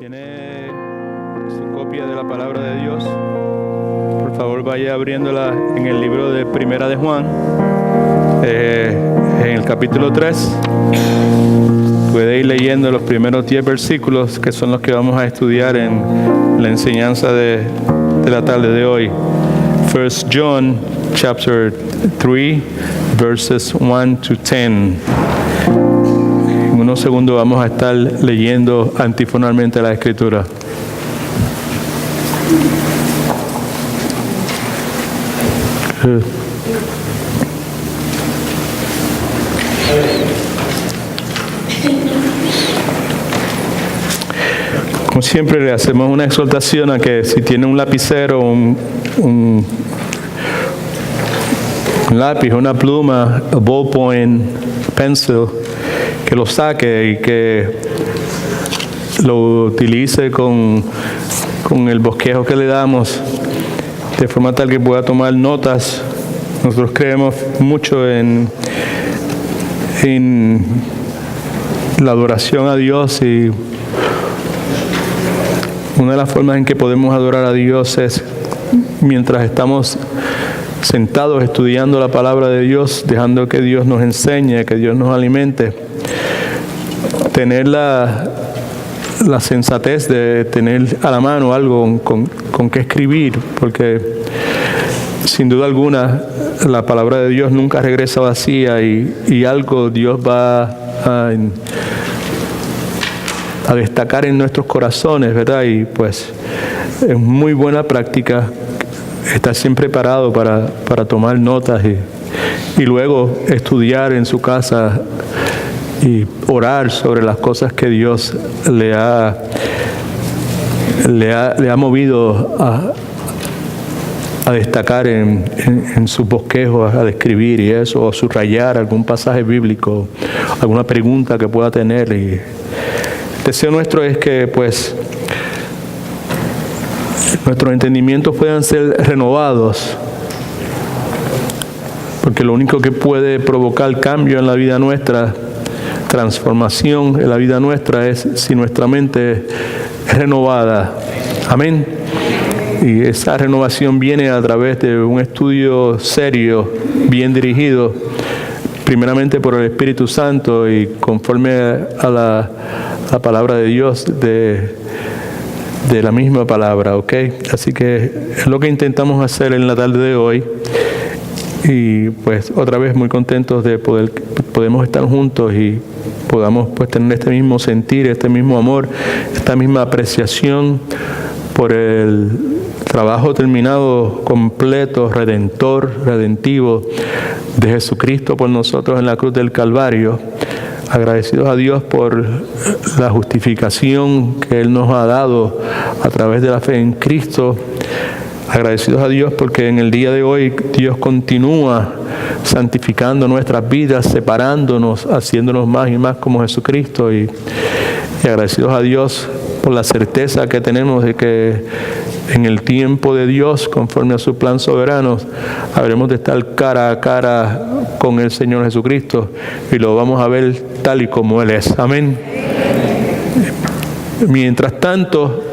Tiene su copia de la palabra de Dios, por favor vaya abriéndola en el libro de Primera de Juan, en el capítulo 3. Puede ir leyendo los primeros 10 versículos, que son los que vamos a estudiar en la enseñanza de la tarde de hoy. 1 John chapter 3 verses 1 to 10. En unos segundos vamos a estar leyendo antifonalmente la Escritura. Como siempre, le hacemos una exhortación a que si tiene un lapicero, un lápiz, una pluma, a ballpoint, pencil, que lo saque y que lo utilice con el bosquejo que le damos, de forma tal que pueda tomar notas. Nosotros creemos mucho en la adoración a Dios, y una de las formas en que podemos adorar a Dios es mientras estamos sentados estudiando la palabra de Dios, dejando que Dios nos enseñe, que Dios nos alimente. Tener la sensatez de tener a la mano algo con que escribir, porque sin duda alguna la palabra de Dios nunca regresa vacía, y algo Dios va a destacar en nuestros corazones, ¿verdad? Y pues es muy buena práctica estar siempre parado para tomar notas y luego estudiar en su casa y orar sobre las cosas que Dios le ha movido a destacar en sus bosquejos, a describir y eso, o subrayar algún pasaje bíblico, alguna pregunta que pueda tener. Y el deseo nuestro es que pues nuestros entendimientos puedan ser renovados, porque lo único que puede provocar cambio en la vida nuestra, transformación en la vida nuestra, es si nuestra mente es renovada. Amén. Y esa renovación viene a través de un estudio serio, bien dirigido, primeramente por el Espíritu Santo y conforme a la palabra de Dios, de la misma palabra, ¿ok? Así que es lo que intentamos hacer en la tarde de hoy. Y pues otra vez muy contentos de podemos estar juntos y podamos pues tener este mismo sentir, este mismo amor, esta misma apreciación por el trabajo terminado, completo, redentivo de Jesucristo por nosotros en la cruz del Calvario. Agradecidos a Dios por la justificación que Él nos ha dado a través de la fe en Cristo. Agradecidos a Dios porque en el día de hoy Dios continúa santificando nuestras vidas, separándonos, haciéndonos más y más como Jesucristo. Y agradecidos a Dios por la certeza que tenemos de que en el tiempo de Dios, conforme a su plan soberano, habremos de estar cara a cara con el Señor Jesucristo y lo vamos a ver tal y como Él es. Amén. Mientras tanto,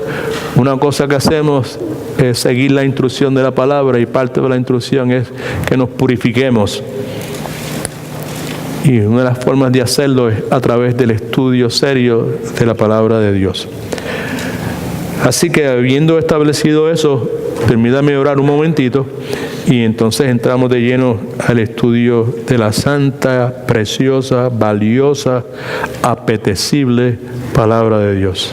una cosa que hacemos es seguir la instrucción de la palabra, y parte de la instrucción es que nos purifiquemos. Y una de las formas de hacerlo es a través del estudio serio de la palabra de Dios. Así que, habiendo establecido eso, permítame orar un momentito y entonces entramos de lleno al estudio de la santa, preciosa, valiosa, apetecible palabra de Dios.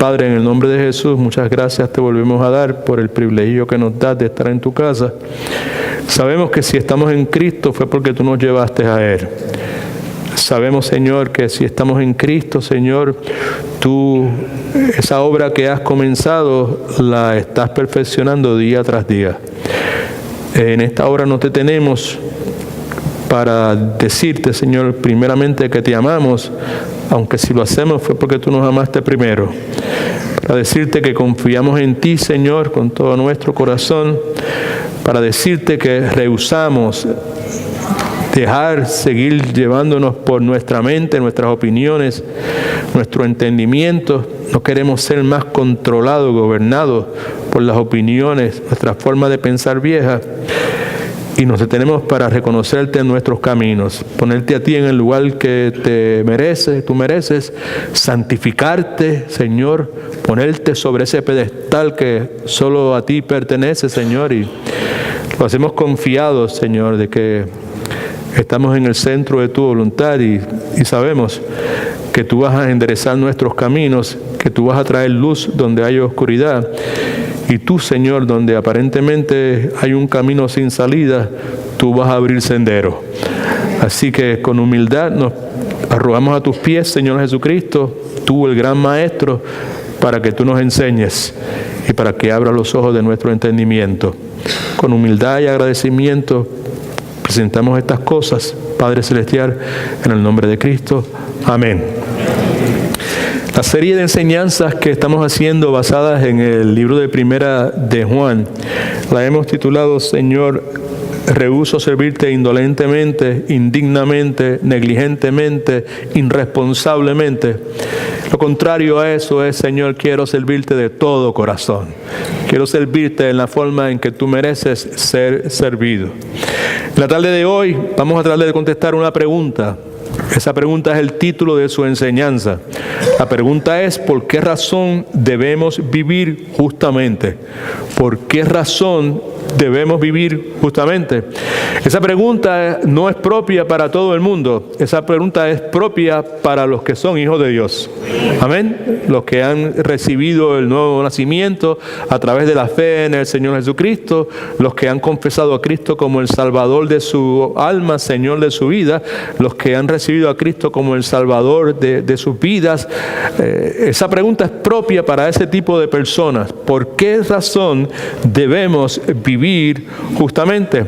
Padre, en el nombre de Jesús, muchas gracias te volvemos a dar por el privilegio que nos das de estar en tu casa. Sabemos que si estamos en Cristo fue porque tú nos llevaste a Él. Sabemos, Señor, que si estamos en Cristo, Señor, tú, esa obra que has comenzado, la estás perfeccionando día tras día. En esta hora no te tenemos para decirte, Señor, primeramente que te amamos, aunque si lo hacemos fue porque tú nos amaste primero. Para decirte que confiamos en ti, Señor, con todo nuestro corazón. Para decirte que rehusamos dejar seguir llevándonos por nuestra mente, nuestras opiniones, nuestro entendimiento. No queremos ser más controlados, gobernados por las opiniones, nuestra forma de pensar vieja. Y nos detenemos para reconocerte en nuestros caminos, ponerte a ti en el lugar que tú mereces, santificarte, Señor, ponerte sobre ese pedestal que solo a ti pertenece, Señor, y lo hacemos confiados, Señor, de que estamos en el centro de tu voluntad y sabemos que tú vas a enderezar nuestros caminos, que tú vas a traer luz donde hay oscuridad. Y tú, Señor, donde aparentemente hay un camino sin salida, tú vas a abrir sendero. Así que con humildad nos arrojamos a tus pies, Señor Jesucristo, tú el gran Maestro, para que tú nos enseñes y para que abras los ojos de nuestro entendimiento. Con humildad y agradecimiento presentamos estas cosas, Padre Celestial, en el nombre de Cristo. Amén. La serie de enseñanzas que estamos haciendo basadas en el libro de Primera de Juan, la hemos titulado, Señor, rehúso servirte indolentemente, indignamente, negligentemente, irresponsablemente. Lo contrario a eso es, Señor, quiero servirte de todo corazón. Quiero servirte en la forma en que tú mereces ser servido. En la tarde de hoy vamos a tratar de contestar una pregunta. Esa pregunta es el título de su enseñanza. La pregunta es, ¿por qué razón debemos vivir justamente? ¿Por qué razón debemos vivir justamente? Esa pregunta no es propia para todo el mundo. Esa pregunta es propia para los que son hijos de Dios. Amén. Los que han recibido el nuevo nacimiento a través de la fe en el Señor Jesucristo, los que han confesado a Cristo como el Salvador de su alma, Señor de su vida, los que han recibido a Cristo como el Salvador de sus vidas. Esa pregunta es propia para ese tipo de personas. ¿Por qué razón debemos vivir justamente?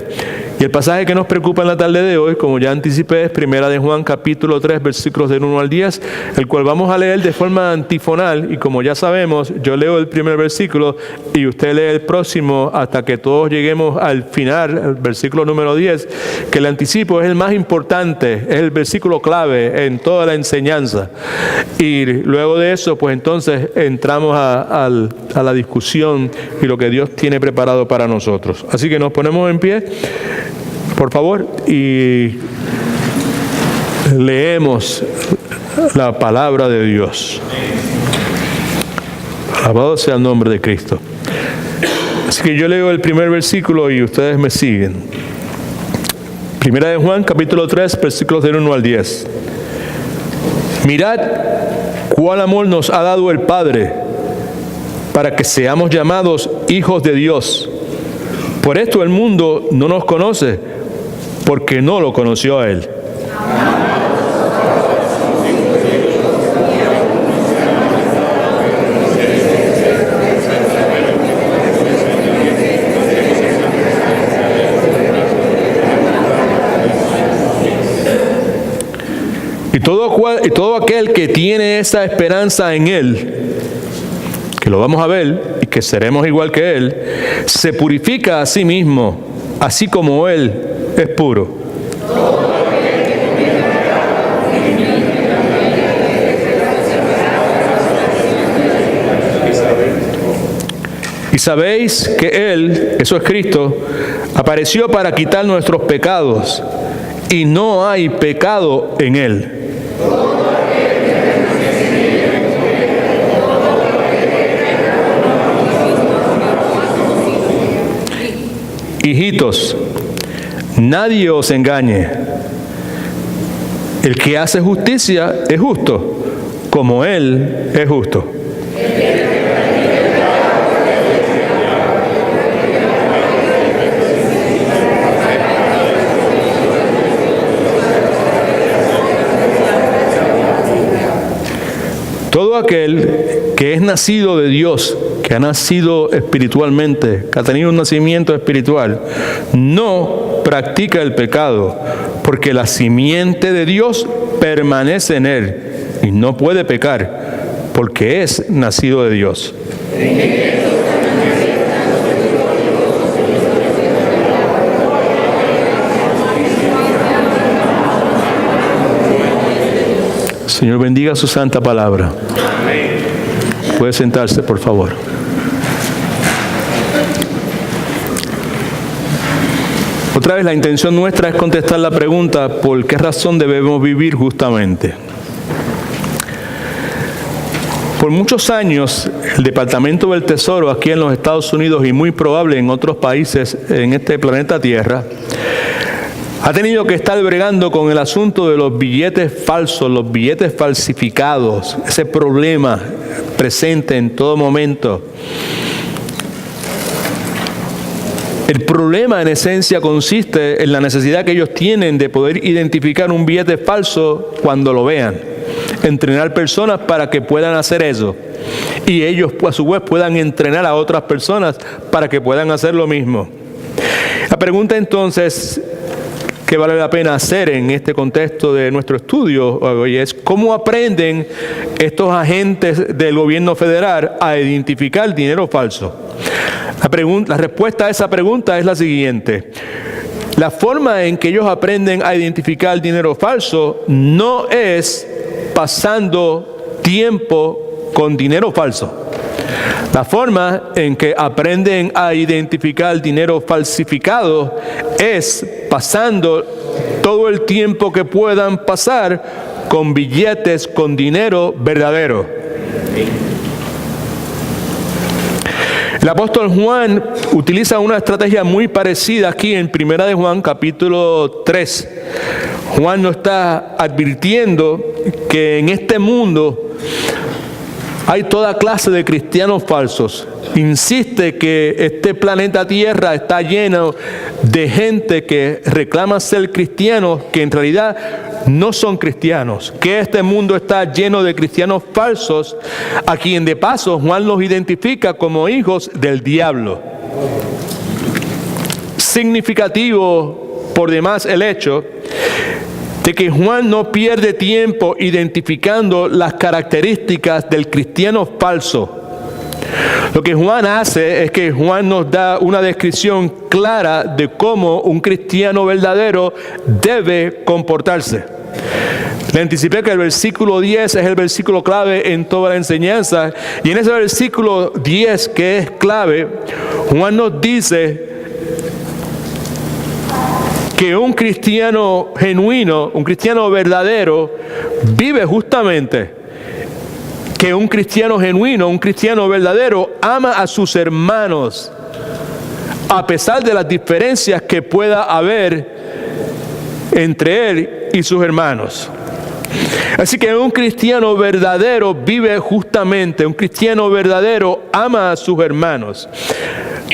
Y el pasaje que nos preocupa en la tarde de hoy, como ya anticipé, es Primera de Juan, capítulo 3, versículos del 1 al 10, el cual vamos a leer de forma antifonal. Y como ya sabemos, yo leo el primer versículo y usted lee el próximo hasta que todos lleguemos al final, el versículo número 10, que el anticipo es el más importante, es el versículo clave en toda la enseñanza. Y luego de eso, pues entonces entramos a la discusión y lo que Dios tiene preparado para nosotros. Así que nos ponemos en pie, por favor, y leemos la palabra de Dios. Alabado sea el nombre de Cristo. Así que yo leo el primer versículo y ustedes me siguen. Primera de Juan, capítulo 3, versículos del 1 al 10. Mirad cuál amor nos ha dado el Padre para que seamos llamados hijos de Dios. Por esto el mundo no nos conoce, porque no lo conoció a Él. Y todo aquel que tiene esa esperanza en Él, que lo vamos a ver y que seremos igual que Él, se purifica a sí mismo, así como Él es puro. Y sabéis que Él, eso es Cristo, apareció para quitar nuestros pecados, y no hay pecado en Él. Hijitos, nadie os engañe. El que hace justicia es justo, como Él es justo. Todo aquel que es nacido de Dios, que ha nacido espiritualmente, que ha tenido un nacimiento espiritual, no practica el pecado, porque la simiente de Dios permanece en él y no puede pecar, porque es nacido de Dios. Señor, bendiga su santa palabra. Puede sentarse, por favor. Otra vez, la intención nuestra es contestar la pregunta: ¿por qué razón debemos vivir justamente? Por muchos años, el Departamento del Tesoro aquí en los Estados Unidos y muy probable en otros países en este planeta Tierra ha tenido que estar bregando con el asunto de los billetes falsos, los billetes falsificados, ese problema presente en todo momento. El problema en esencia consiste en la necesidad que ellos tienen de poder identificar un billete falso cuando lo vean. Entrenar personas para que puedan hacer eso. Y ellos a su vez puedan entrenar a otras personas para que puedan hacer lo mismo. La pregunta entonces que vale la pena hacer en este contexto de nuestro estudio hoy es: ¿cómo aprenden estos agentes del gobierno federal a identificar dinero falso? La respuesta a esa pregunta es la siguiente: la forma en que ellos aprenden a identificar dinero falso no es pasando tiempo con dinero falso. La forma en que aprenden a identificar dinero falsificado es pasando todo el tiempo que puedan pasar con billetes con dinero verdadero. El apóstol Juan utiliza una estrategia muy parecida aquí en 1 de Juan capítulo 3. Juan nos está advirtiendo que en este mundo hay toda clase de cristianos falsos. Insiste que este planeta Tierra está lleno de gente que reclama ser cristianos, que en realidad no son cristianos. Que este mundo está lleno de cristianos falsos, a quien de paso Juan los identifica como hijos del diablo. Significativo por demás el hecho de que Juan no pierde tiempo identificando las características del cristiano falso. Lo que Juan hace es que Juan nos da una descripción clara de cómo un cristiano verdadero debe comportarse. Le anticipé que el versículo 10 es el versículo clave en toda la enseñanza, y en ese versículo 10 que es clave, Juan nos dice que un cristiano genuino, un cristiano verdadero, vive justamente. Que un cristiano genuino, un cristiano verdadero, ama a sus hermanos, a pesar de las diferencias que pueda haber entre él y sus hermanos. Así que un cristiano verdadero vive justamente, un cristiano verdadero ama a sus hermanos.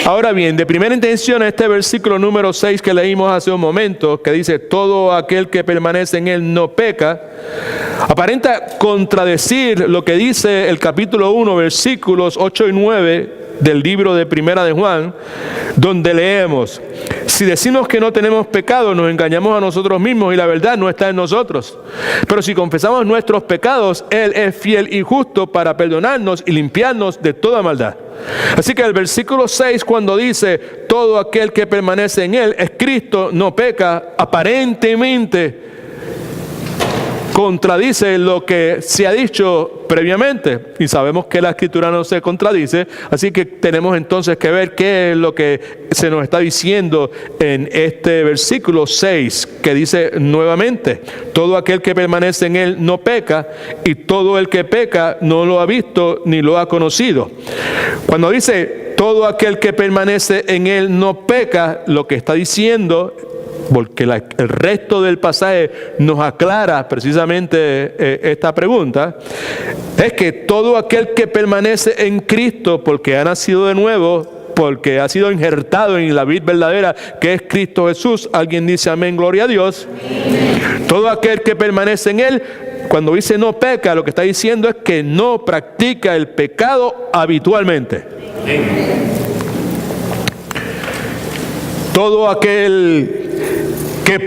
Ahora bien, de primera intención, este versículo número 6 que leímos hace un momento, que dice: todo aquel que permanece en él no peca, aparenta contradecir lo que dice el capítulo 1, versículos 8 y 9 del libro de Primera de Juan, donde leemos: si decimos que no tenemos pecado, nos engañamos a nosotros mismos y la verdad no está en nosotros. Pero si confesamos nuestros pecados, Él es fiel y justo para perdonarnos y limpiarnos de toda maldad. Así que el versículo 6, cuando dice: todo aquel que permanece en Él es Cristo, no peca, aparentemente contradice lo que se ha dicho previamente, y sabemos que la Escritura no se contradice, así que tenemos entonces que ver qué es lo que se nos está diciendo en este versículo 6, que dice nuevamente: todo aquel que permanece en él no peca, y todo el que peca no lo ha visto ni lo ha conocido. Cuando dice todo aquel que permanece en él no peca, lo que está diciendo, porque el resto del pasaje nos aclara precisamente esta pregunta, es que todo aquel que permanece en Cristo, porque ha nacido de nuevo, porque ha sido injertado en la vid verdadera que es Cristo Jesús, alguien dice amén, gloria a Dios. Todo aquel que permanece en Él, cuando dice no peca, lo que está diciendo es que no practica el pecado habitualmente. Todo aquel que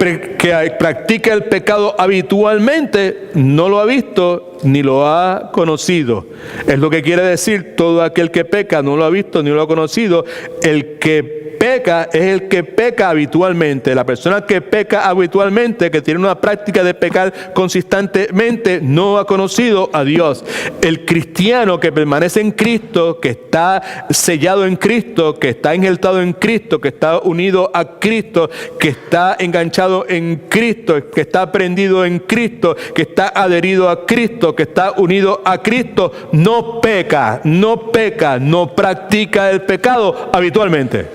practica el pecado habitualmente no lo ha visto ni lo ha conocido. Es lo que quiere decir: todo aquel que peca no lo ha visto ni lo ha conocido. El que peca es el que peca habitualmente. La persona que peca habitualmente, que tiene una práctica de pecar consistentemente, no ha conocido a Dios. El cristiano que permanece en Cristo, que está sellado en Cristo, que está injertado en Cristo, que está unido a Cristo, que está enganchado en Cristo, que está prendido en Cristo, que está adherido a Cristo, que está unido a Cristo, no peca, no practica el pecado habitualmente.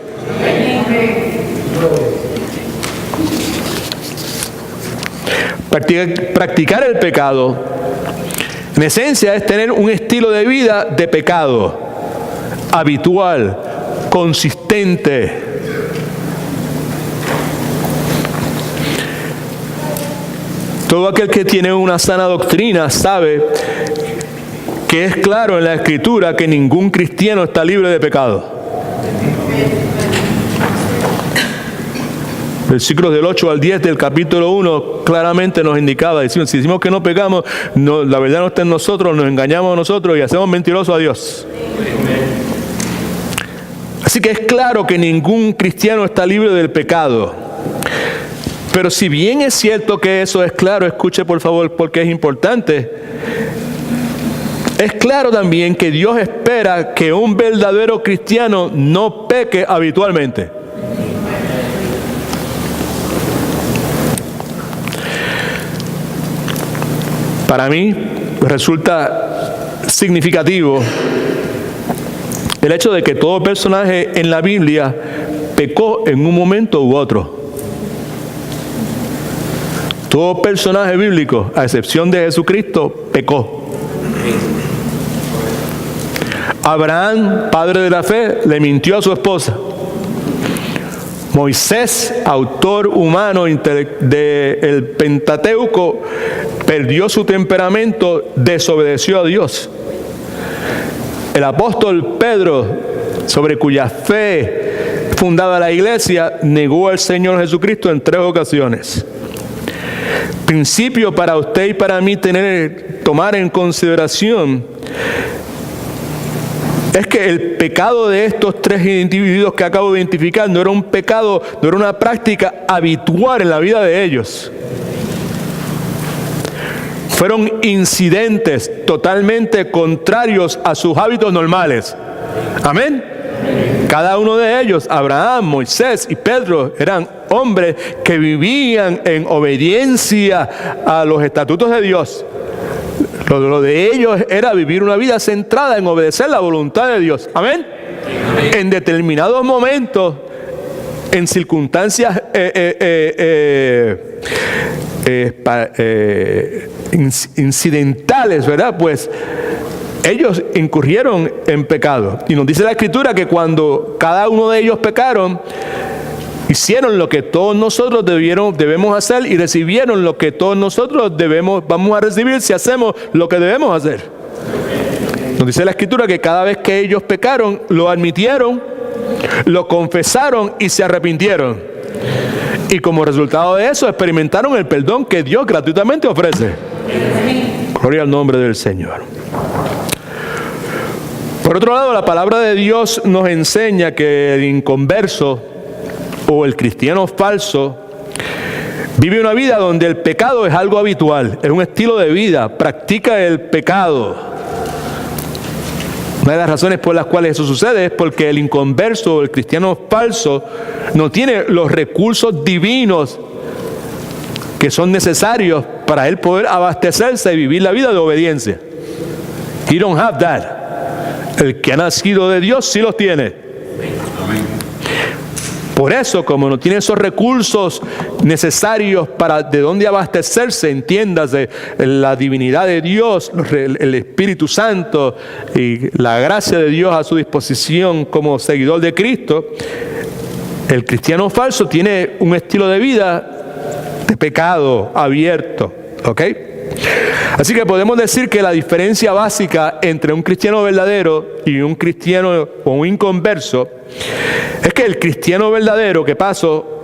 Practicar el pecado, en esencia, es tener un estilo de vida de pecado, habitual, consistente. Todo aquel que tiene una sana doctrina sabe que es claro en la Escritura que ningún cristiano está libre de pecado. Versículos del 8 al 10 del capítulo 1 claramente nos indicaba, si decimos que no pecamos, no, la verdad no está en nosotros, nos engañamos a nosotros y hacemos mentiroso a Dios. Así que es claro que ningún cristiano está libre del pecado. Pero si bien es cierto que eso es claro, escuche por favor porque es importante. Es claro también que Dios espera que un verdadero cristiano no peque habitualmente. Para mí resulta significativo el hecho de que todo personaje en la Biblia pecó en un momento u otro. Todo personaje bíblico, a excepción de Jesucristo, pecó. Abraham, padre de la fe, le mintió a su esposa. Moisés, autor humano del Pentateuco, perdió su temperamento, desobedeció a Dios. El apóstol Pedro, sobre cuya fe fundada la iglesia, negó al Señor Jesucristo en 3 ocasiones. Principio para usted y para mí tomar en consideración es que el pecado de estos 3 individuos que acabo de identificar no era un pecado, no era una práctica habitual en la vida de ellos. Fueron incidentes totalmente contrarios a sus hábitos normales. Amén. Cada uno de ellos, Abraham, Moisés y Pedro, eran hombres que vivían en obediencia a los estatutos de Dios. Lo de ellos era vivir una vida centrada en obedecer la voluntad de Dios. Amén. En determinados momentos, en circunstancias incidentales, ¿verdad? Pues ellos incurrieron en pecado. Y nos dice la Escritura que cuando cada uno de ellos pecaron, hicieron lo que todos nosotros debemos hacer y recibieron lo que todos nosotros vamos a recibir si hacemos lo que debemos hacer. Nos dice la Escritura que cada vez que ellos pecaron, lo admitieron, lo confesaron y se arrepintieron. Y como resultado de eso, experimentaron el perdón que Dios gratuitamente ofrece. Gloria al nombre del Señor. Por otro lado, la palabra de Dios nos enseña que el inconverso o el cristiano falso vive una vida donde el pecado es algo habitual, es un estilo de vida, practica el pecado. Una de las razones por las cuales eso sucede es porque el inconverso o el cristiano falso no tiene los recursos divinos que son necesarios para él poder abastecerse y vivir la vida de obediencia. He don't have that. El que ha nacido de Dios sí los tiene. Por eso, como no tiene esos recursos necesarios para de dónde abastecerse, entiéndase, la divinidad de Dios, el Espíritu Santo y la gracia de Dios a su disposición como seguidor de Cristo, el cristiano falso tiene un estilo de vida de pecado abierto, ¿ok? Así que podemos decir que la diferencia básica entre un cristiano verdadero y un cristiano o un inconverso es que el cristiano verdadero, que paso,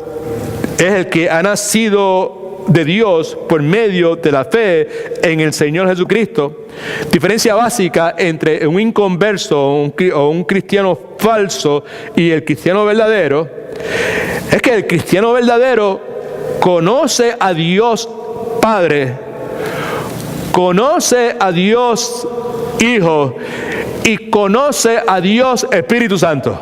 es el que ha nacido de Dios por medio de la fe en el Señor Jesucristo. Diferencia básica entre un inconverso o un cristiano falso y el cristiano verdadero, es que el cristiano verdadero conoce a Dios Padre, conoce a Dios Hijo y conoce a Dios Espíritu Santo.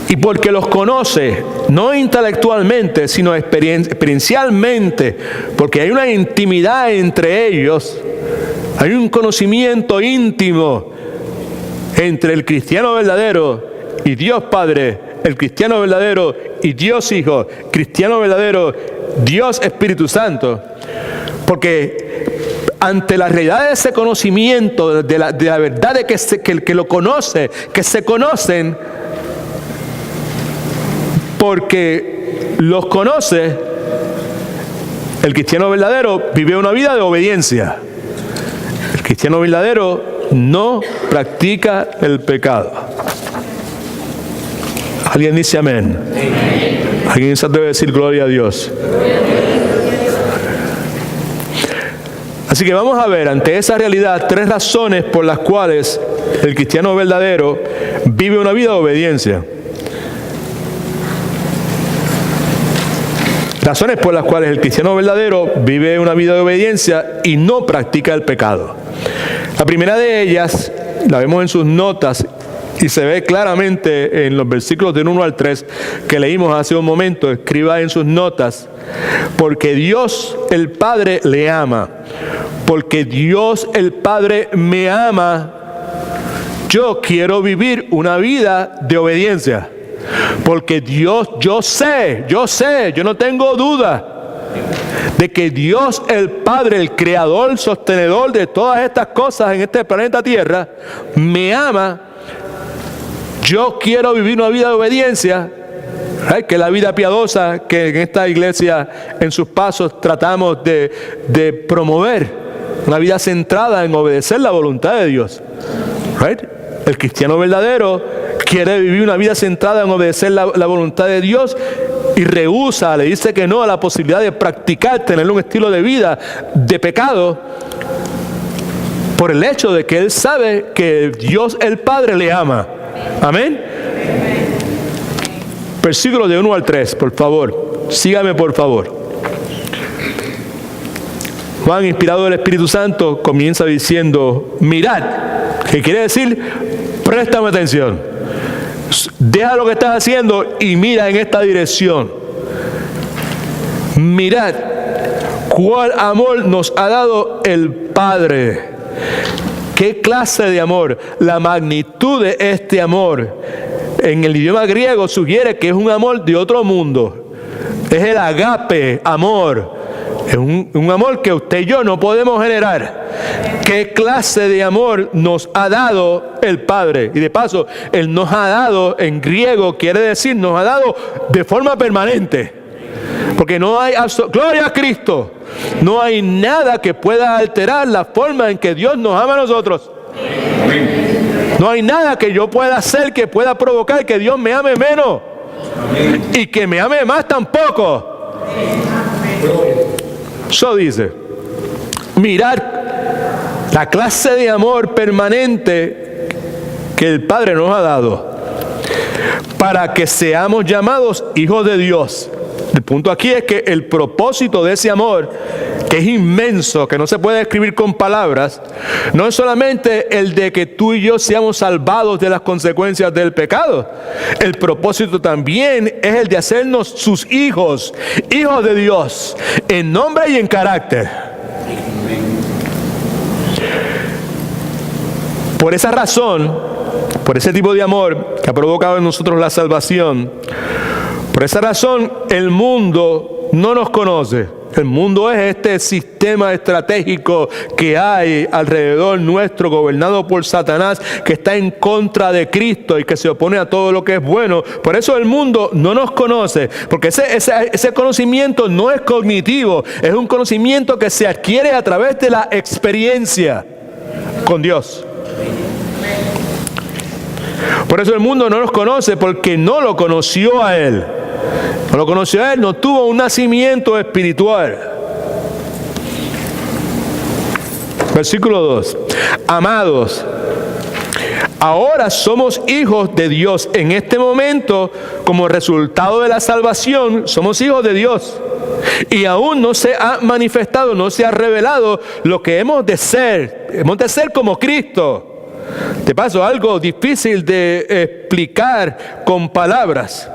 Y porque los conoce, no intelectualmente, sino experiencialmente, porque hay una intimidad entre ellos, hay un conocimiento íntimo entre el cristiano verdadero y Dios Padre, el cristiano verdadero y Dios Hijo, cristiano verdadero, Dios Espíritu Santo. Porque ante la realidad de ese conocimiento, de la verdad de que lo conoce, que se conocen, porque los conoce, el cristiano verdadero vive una vida de obediencia. El cristiano verdadero no practica el pecado. ¿Alguien dice amén? ¿Alguien se atreve a decir gloria a Dios? Así que vamos a ver ante esa realidad 3 razones por las cuales el cristiano verdadero vive una vida de obediencia. Razones por las cuales el cristiano verdadero vive una vida de obediencia y no practica el pecado. La primera de ellas, la vemos en sus notas y se ve claramente en los versículos del 1 al 3 que leímos hace un momento. Escriba en sus notas: porque Dios el Padre le ama, porque Dios el Padre me ama, yo quiero vivir una vida de obediencia. Porque Dios, yo no tengo duda de que Dios el Padre, el creador, sostenedor de todas estas cosas en este planeta Tierra, me ama. Yo quiero vivir una vida de obediencia, que es la vida piadosa que en esta iglesia, en sus pasos, tratamos de promover. Una vida centrada en obedecer la voluntad de Dios. El cristiano verdadero quiere vivir una vida centrada en obedecer la voluntad de Dios y rehúsa, le dice que no a la posibilidad de practicar, tener un estilo de vida de pecado, por el hecho de que él sabe que Dios el Padre le ama. Amén. Versículo de 1 al 3, por favor. Sígame, por favor. Juan, inspirado del Espíritu Santo, comienza diciendo: mirad, que quiere decir, préstame atención. Deja lo que estás haciendo y mira en esta dirección. Mirad cuál amor nos ha dado el Padre. ¿Qué clase de amor? La magnitud de este amor en el idioma griego sugiere que es un amor de otro mundo. Es el agape, amor. Es un amor que usted y yo no podemos generar. ¿Qué clase de amor nos ha dado el Padre? Y de paso, Él nos ha dado, en griego quiere decir, nos ha dado de forma permanente. Porque no hay, gloria a Cristo, no hay nada que pueda alterar la forma en que Dios nos ama a nosotros. No hay nada que yo pueda hacer que pueda provocar que Dios me ame menos. Y que me ame más tampoco. Eso dice: mirad la clase de amor permanente que el Padre nos ha dado para que seamos llamados hijos de Dios. El punto aquí es que el propósito de ese amor, que es inmenso, que no se puede describir con palabras, no es solamente el de que tú y yo seamos salvados de las consecuencias del pecado. El propósito también es el de hacernos sus hijos, hijos de Dios, en nombre y en carácter. Por esa razón, por ese tipo de amor que ha provocado en nosotros la salvación, por esa razón el mundo no nos conoce. El mundo es este sistema estratégico que hay alrededor nuestro, gobernado por Satanás, que está en contra de Cristo y que se opone a todo lo que es bueno. Por eso el mundo no nos conoce, porque ese conocimiento no es cognitivo, es un conocimiento que se adquiere a través de la experiencia con Dios. Por eso el mundo no nos conoce, porque no lo conoció a Él. No lo conoció a Él, no tuvo un nacimiento espiritual. Versículo 2. Amados, ahora somos hijos de Dios. En este momento, como resultado de la salvación, somos hijos de Dios. Y aún no se ha manifestado, no se ha revelado lo que hemos de ser. Hemos de ser como Cristo. De paso, algo difícil de explicar con palabras.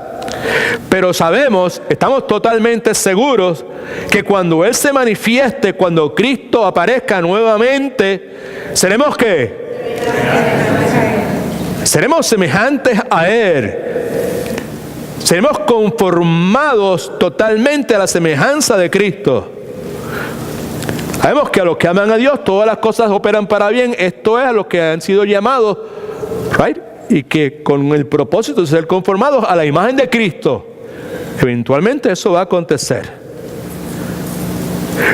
Pero sabemos, estamos totalmente seguros que cuando Él se manifieste, cuando Cristo aparezca nuevamente, ¿seremos qué? Seremos semejantes a Él. Seremos conformados totalmente a la semejanza de Cristo. Sabemos que a los que aman a Dios todas las cosas operan para bien. Esto es a los que han sido llamados, right? Y que con el propósito de ser conformados a la imagen de Cristo. Eventualmente eso va a acontecer.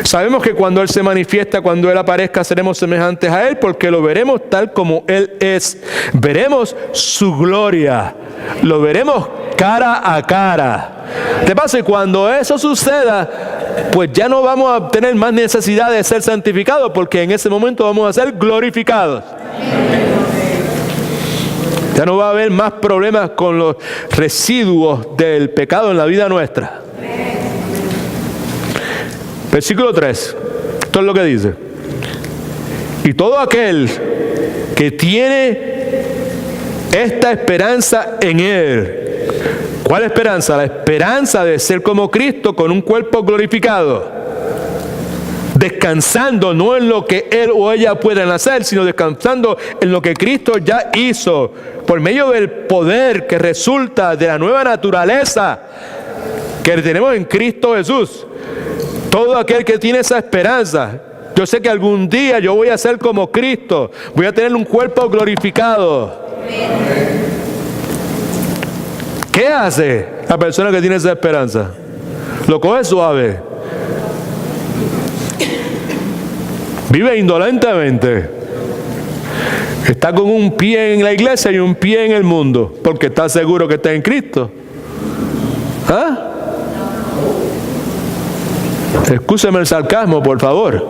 Sabemos que cuando Él se manifiesta, cuando Él aparezca, seremos semejantes a Él, porque lo veremos tal como Él es. Veremos su gloria. Lo veremos cara a cara. De paso, y cuando eso suceda, pues ya no vamos a tener más necesidad de ser santificados, porque en ese momento vamos a ser glorificados. Ya no va a haber más problemas con los residuos del pecado en la vida nuestra. Versículo 3. Esto es lo que dice. Y todo aquel que tiene esta esperanza en Él. ¿Cuál esperanza? La esperanza de ser como Cristo con un cuerpo glorificado. Descansando no en lo que él o ella puedan hacer, sino descansando en lo que Cristo ya hizo, por medio del poder que resulta de la nueva naturaleza que tenemos en Cristo Jesús. Todo aquel que tiene esa esperanza, yo sé que algún día yo voy a ser como Cristo, voy a tener un cuerpo glorificado. ¿Qué hace la persona que tiene esa esperanza? Lo coge suave. Vive indolentemente. Está con un pie en la iglesia y un pie en el mundo, porque está seguro que está en Cristo. ¿Ah? Excúseme el sarcasmo, por favor.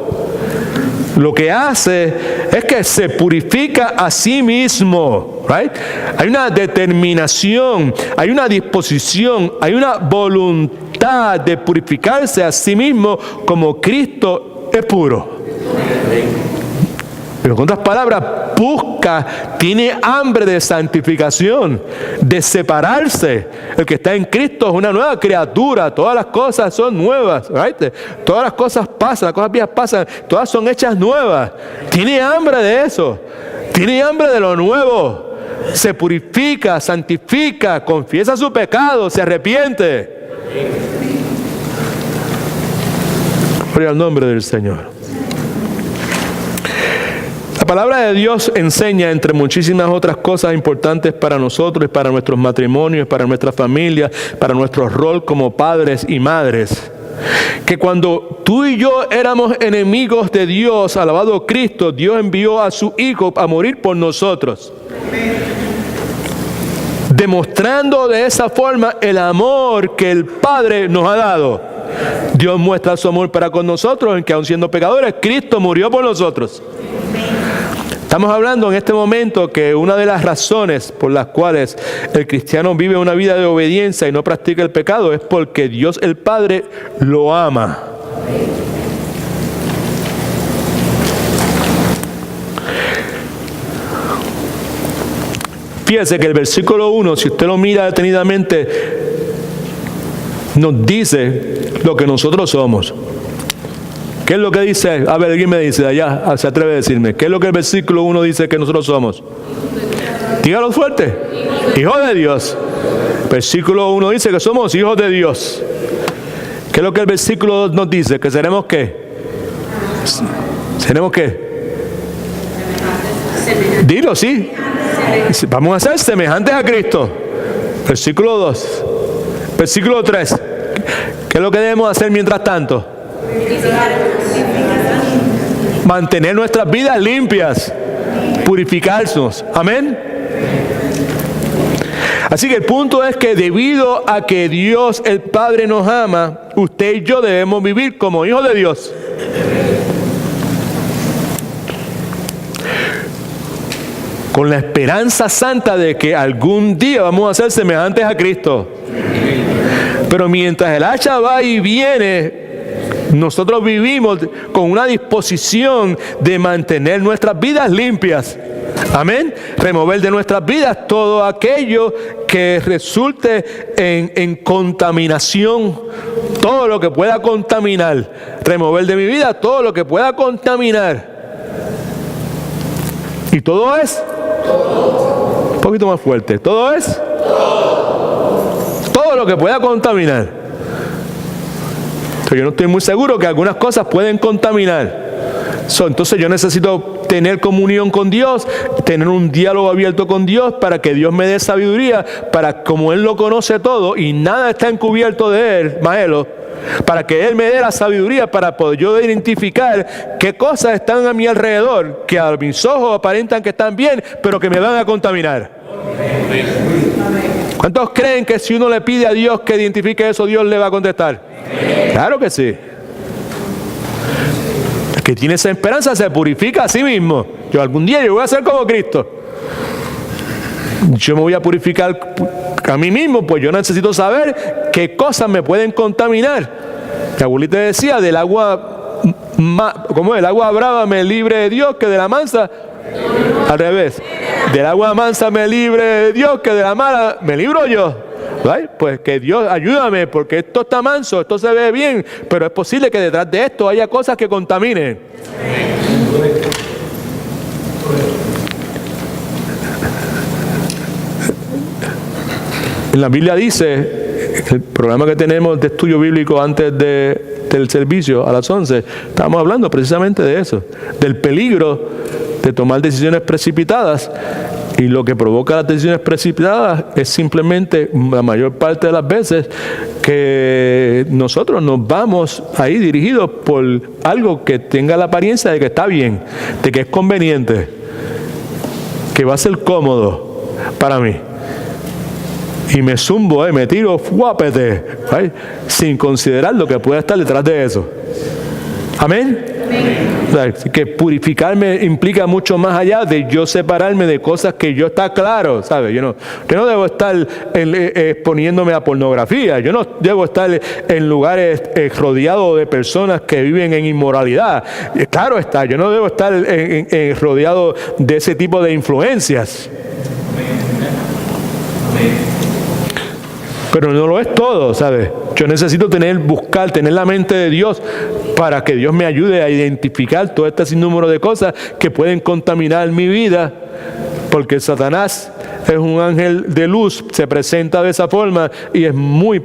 Lo que hace es que se purifica a sí mismo. Right? Hay una determinación, hay una disposición, hay una voluntad de purificarse a sí mismo como Cristo es puro. Pero con otras palabras, busca, tiene hambre de santificación, de separarse. El que está en Cristo es una nueva criatura. Todas las cosas son nuevas, right? Todas las cosas pasan, las cosas viejas pasan, todas son hechas nuevas. Tiene hambre de eso, tiene hambre de lo nuevo. Se purifica, santifica, confiesa su pecado, se arrepiente. Gloria al nombre del Señor. La palabra de Dios enseña, entre muchísimas otras cosas importantes para nosotros, para nuestros matrimonios, para nuestra familia, para nuestro rol como padres y madres, que cuando tú y yo éramos enemigos de Dios, alabado Cristo, Dios envió a su Hijo a morir por nosotros. Demostrando de esa forma el amor que el Padre nos ha dado. Dios muestra su amor para con nosotros, en que aun siendo pecadores, Cristo murió por nosotros. Estamos hablando en este momento que una de las razones por las cuales el cristiano vive una vida de obediencia y no practica el pecado es porque Dios el Padre lo ama. Fíjese que el versículo 1, si usted lo mira detenidamente, nos dice lo que nosotros somos. ¿Qué es lo que dice? A ver, alguien me dice de allá, se atreve a decirme. ¿Qué es lo que el versículo 1 dice que nosotros somos? Dígalo fuerte. Hijos de Dios. Versículo 1 dice que somos hijos de Dios. ¿Qué es lo que el versículo 2 nos dice? ¿Que seremos qué? ¿Seremos qué? Dilo, sí. Vamos a ser semejantes a Cristo. Versículo 2. Versículo 3. ¿Qué es lo que debemos hacer mientras tanto? Mantener nuestras vidas limpias, purificarnos. Amén. Así que el punto es que debido a que Dios el Padre nos ama, usted y yo debemos vivir como hijos de Dios. con la esperanza santa de que algún día vamos a ser semejantes a Cristo. Pero mientras el hacha va y viene, nosotros vivimos con una disposición de mantener nuestras vidas limpias. Amén. Remover de nuestras vidas todo aquello que resulte en contaminación. Todo lo que pueda contaminar. Remover de mi vida todo lo que pueda contaminar. ¿Y todo es? Un poquito más fuerte. ¿Todo es? Todo lo que pueda contaminar. Pero yo no estoy muy seguro que algunas cosas pueden contaminar. Entonces yo necesito tener comunión con Dios, tener un diálogo abierto con Dios para que Dios me dé sabiduría, para como Él lo conoce todo y nada está encubierto de Él, Maelo, para que Él me dé la sabiduría para poder yo identificar qué cosas están a mi alrededor, que a mis ojos aparentan que están bien, pero que me van a contaminar. ¿Cuántos creen que si uno le pide a Dios que identifique eso, Dios le va a contestar? Claro que sí. El que tiene esa esperanza se purifica a sí mismo. Algún día yo voy a ser como Cristo. Yo me voy a purificar a mí mismo, pues yo necesito saber qué cosas me pueden contaminar. La abuelita decía, del agua, ¿cómo es? El agua brava me libre de Dios, que de la mansa, al revés. Del agua mansa me libre de Dios, que de la mala me libro yo. ¿Right? Pues que Dios ayúdame, porque esto está manso, esto se ve bien, pero es posible que detrás de esto haya cosas que contaminen. En la Biblia dice, el programa que tenemos de estudio bíblico antes del servicio a las 11, estábamos hablando precisamente de eso, del peligro de tomar decisiones precipitadas. Y lo que provoca las decisiones precipitadas es simplemente, la mayor parte de las veces, que nosotros nos vamos ahí dirigidos por algo que tenga la apariencia de que está bien, de que es conveniente, que va a ser cómodo para mí. Y me zumbo, me tiro, fuápete, ¿right? Sin considerar lo que pueda estar detrás de eso. Amén. O sea, que purificarme implica mucho más allá de yo separarme de cosas que yo está claro, ¿sabes? Yo no debo estar exponiéndome a pornografía, yo no debo estar en lugares rodeados de personas que viven en inmoralidad. Claro está, yo no debo estar rodeado de ese tipo de influencias. Pero no lo es todo, ¿sabes? Yo necesito tener la mente de Dios para que Dios me ayude a identificar todo este sinnúmero de cosas que pueden contaminar mi vida, porque Satanás es un ángel de luz, se presenta de esa forma y es muy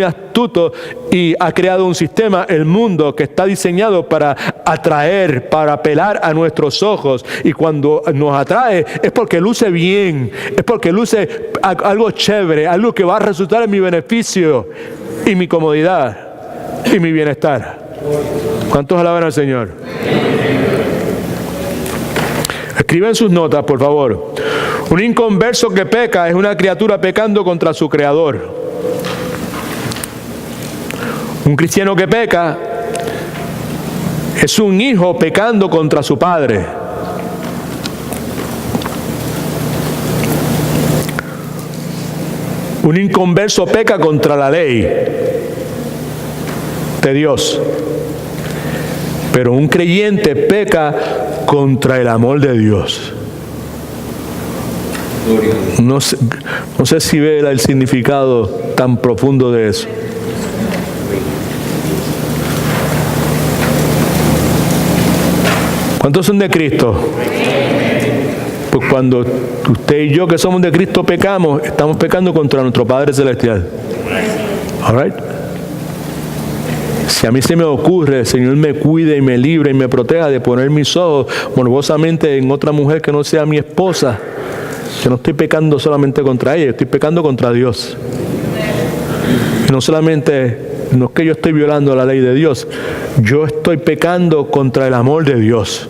astuto y ha creado un sistema, el mundo, que está diseñado para atraer, para apelar a nuestros ojos, y cuando nos atrae es porque luce bien, es porque luce algo chévere, algo que va a resultar en mi beneficio y mi comodidad y mi bienestar. ¿Cuántos alaban al Señor? Escriben sus notas, por favor. Un inconverso que peca es una criatura pecando contra su Creador. Un cristiano que peca es un hijo pecando contra su padre. Un inconverso peca contra la ley de Dios. Pero un creyente peca contra el amor de Dios. No sé si ve el significado tan profundo de eso. ¿Cuántos son de Cristo? Pues cuando usted y yo que somos de Cristo pecamos, estamos pecando contra nuestro Padre Celestial. All right. Si a mí se me ocurre, el Señor me cuide y me libre y me proteja de poner mis ojos morbosamente en otra mujer que no sea mi esposa, yo no estoy pecando solamente contra ella, yo estoy pecando contra Dios. Y no es que yo estoy violando la ley de Dios, yo estoy pecando contra el amor de Dios.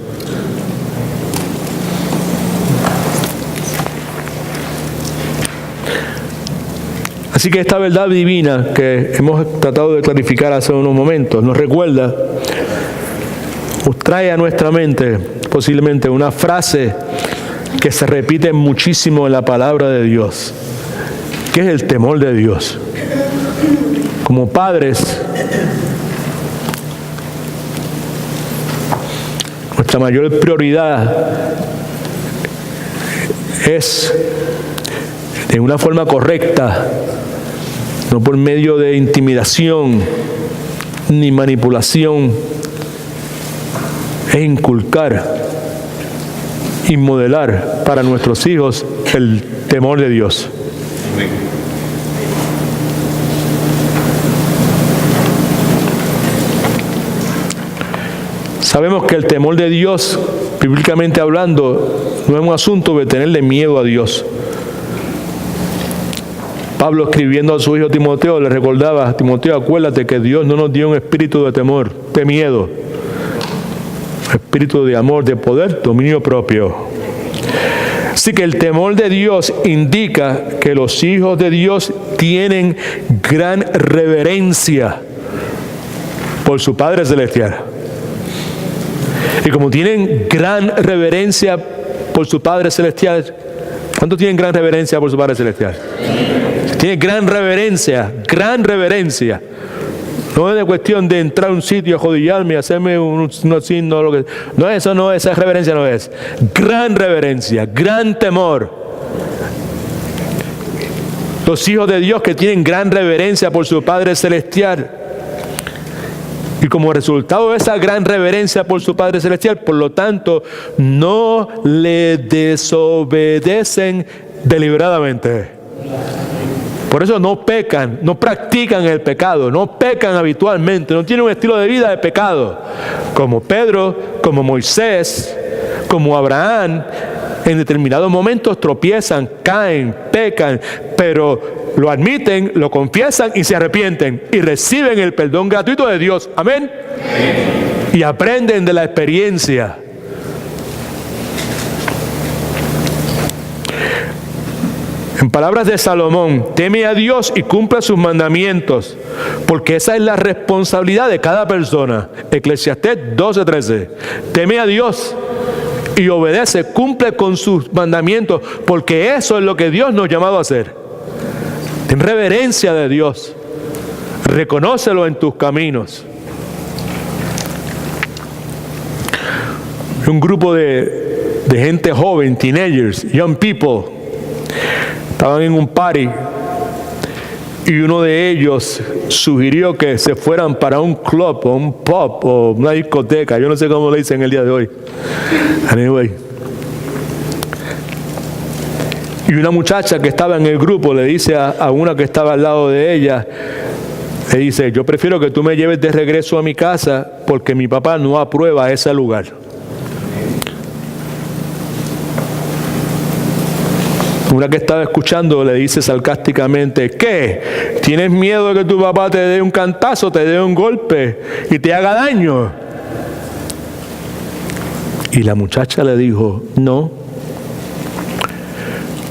Así que esta verdad divina que hemos tratado de clarificar hace unos momentos nos recuerda, nos trae a nuestra mente posiblemente una frase que se repite muchísimo en la palabra de Dios, que es el temor de Dios. Como padres, nuestra mayor prioridad es, de una forma correcta, no por medio de intimidación ni manipulación, es inculcar y modelar para nuestros hijos el temor de Dios. Sabemos que el temor de Dios, bíblicamente hablando, no es un asunto de tenerle miedo a Dios. Pablo, escribiendo a su hijo Timoteo, le recordaba: Timoteo, acuérdate que Dios no nos dio un espíritu de temor, de miedo, espíritu de amor, de poder, dominio propio. Así que el temor de Dios indica que los hijos de Dios tienen gran reverencia por su Padre Celestial. Y como tienen gran reverencia por su Padre Celestial, ¿cuántos tienen gran reverencia por su Padre Celestial? Tienen gran reverencia, gran reverencia. No es de cuestión de entrar a un sitio, ajodillarme, hacerme un signo, lo que. No, eso no, esa reverencia no es. Gran reverencia, gran temor. Los hijos de Dios que tienen gran reverencia por su Padre Celestial. Y como resultado de esa gran reverencia por su Padre Celestial, por lo tanto, no le desobedecen deliberadamente. Por eso no pecan, no practican el pecado, no pecan habitualmente, no tienen un estilo de vida de pecado. Como Pedro, como Moisés, como Abraham, en determinados momentos tropiezan, caen, pecan, pero lo admiten, lo confiesan y se arrepienten y reciben el perdón gratuito de Dios. Amén. Y aprenden de la experiencia. En palabras de Salomón, teme a Dios y cumple sus mandamientos, porque esa es la responsabilidad de cada persona. Eclesiastés 12:13. Teme a Dios y obedece, cumple con sus mandamientos, porque eso es lo que Dios nos ha llamado a hacer. Ten reverencia de Dios. Reconócelo en tus caminos. Un grupo de gente joven, teenagers, young people, estaban en un party y uno de ellos sugirió que se fueran para un club o un pub o una discoteca. Yo no sé cómo le dicen el día de hoy. Anyway. Y una muchacha que estaba en el grupo le dice a una que estaba al lado de ella, le dice: yo prefiero que tú me lleves de regreso a mi casa porque mi papá no aprueba ese lugar. Una que estaba escuchando le dice sarcásticamente: ¿qué? ¿Tienes miedo de que tu papá te dé un cantazo, te dé un golpe y te haga daño? Y la muchacha le dijo: no.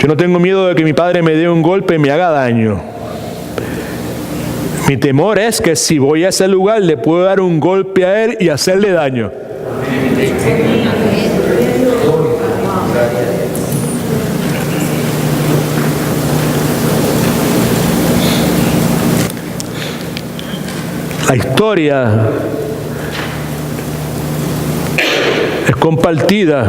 Yo no tengo miedo de que mi padre me dé un golpe y me haga daño. Mi temor es que si voy a ese lugar le puedo dar un golpe a él y hacerle daño. La historia es compartida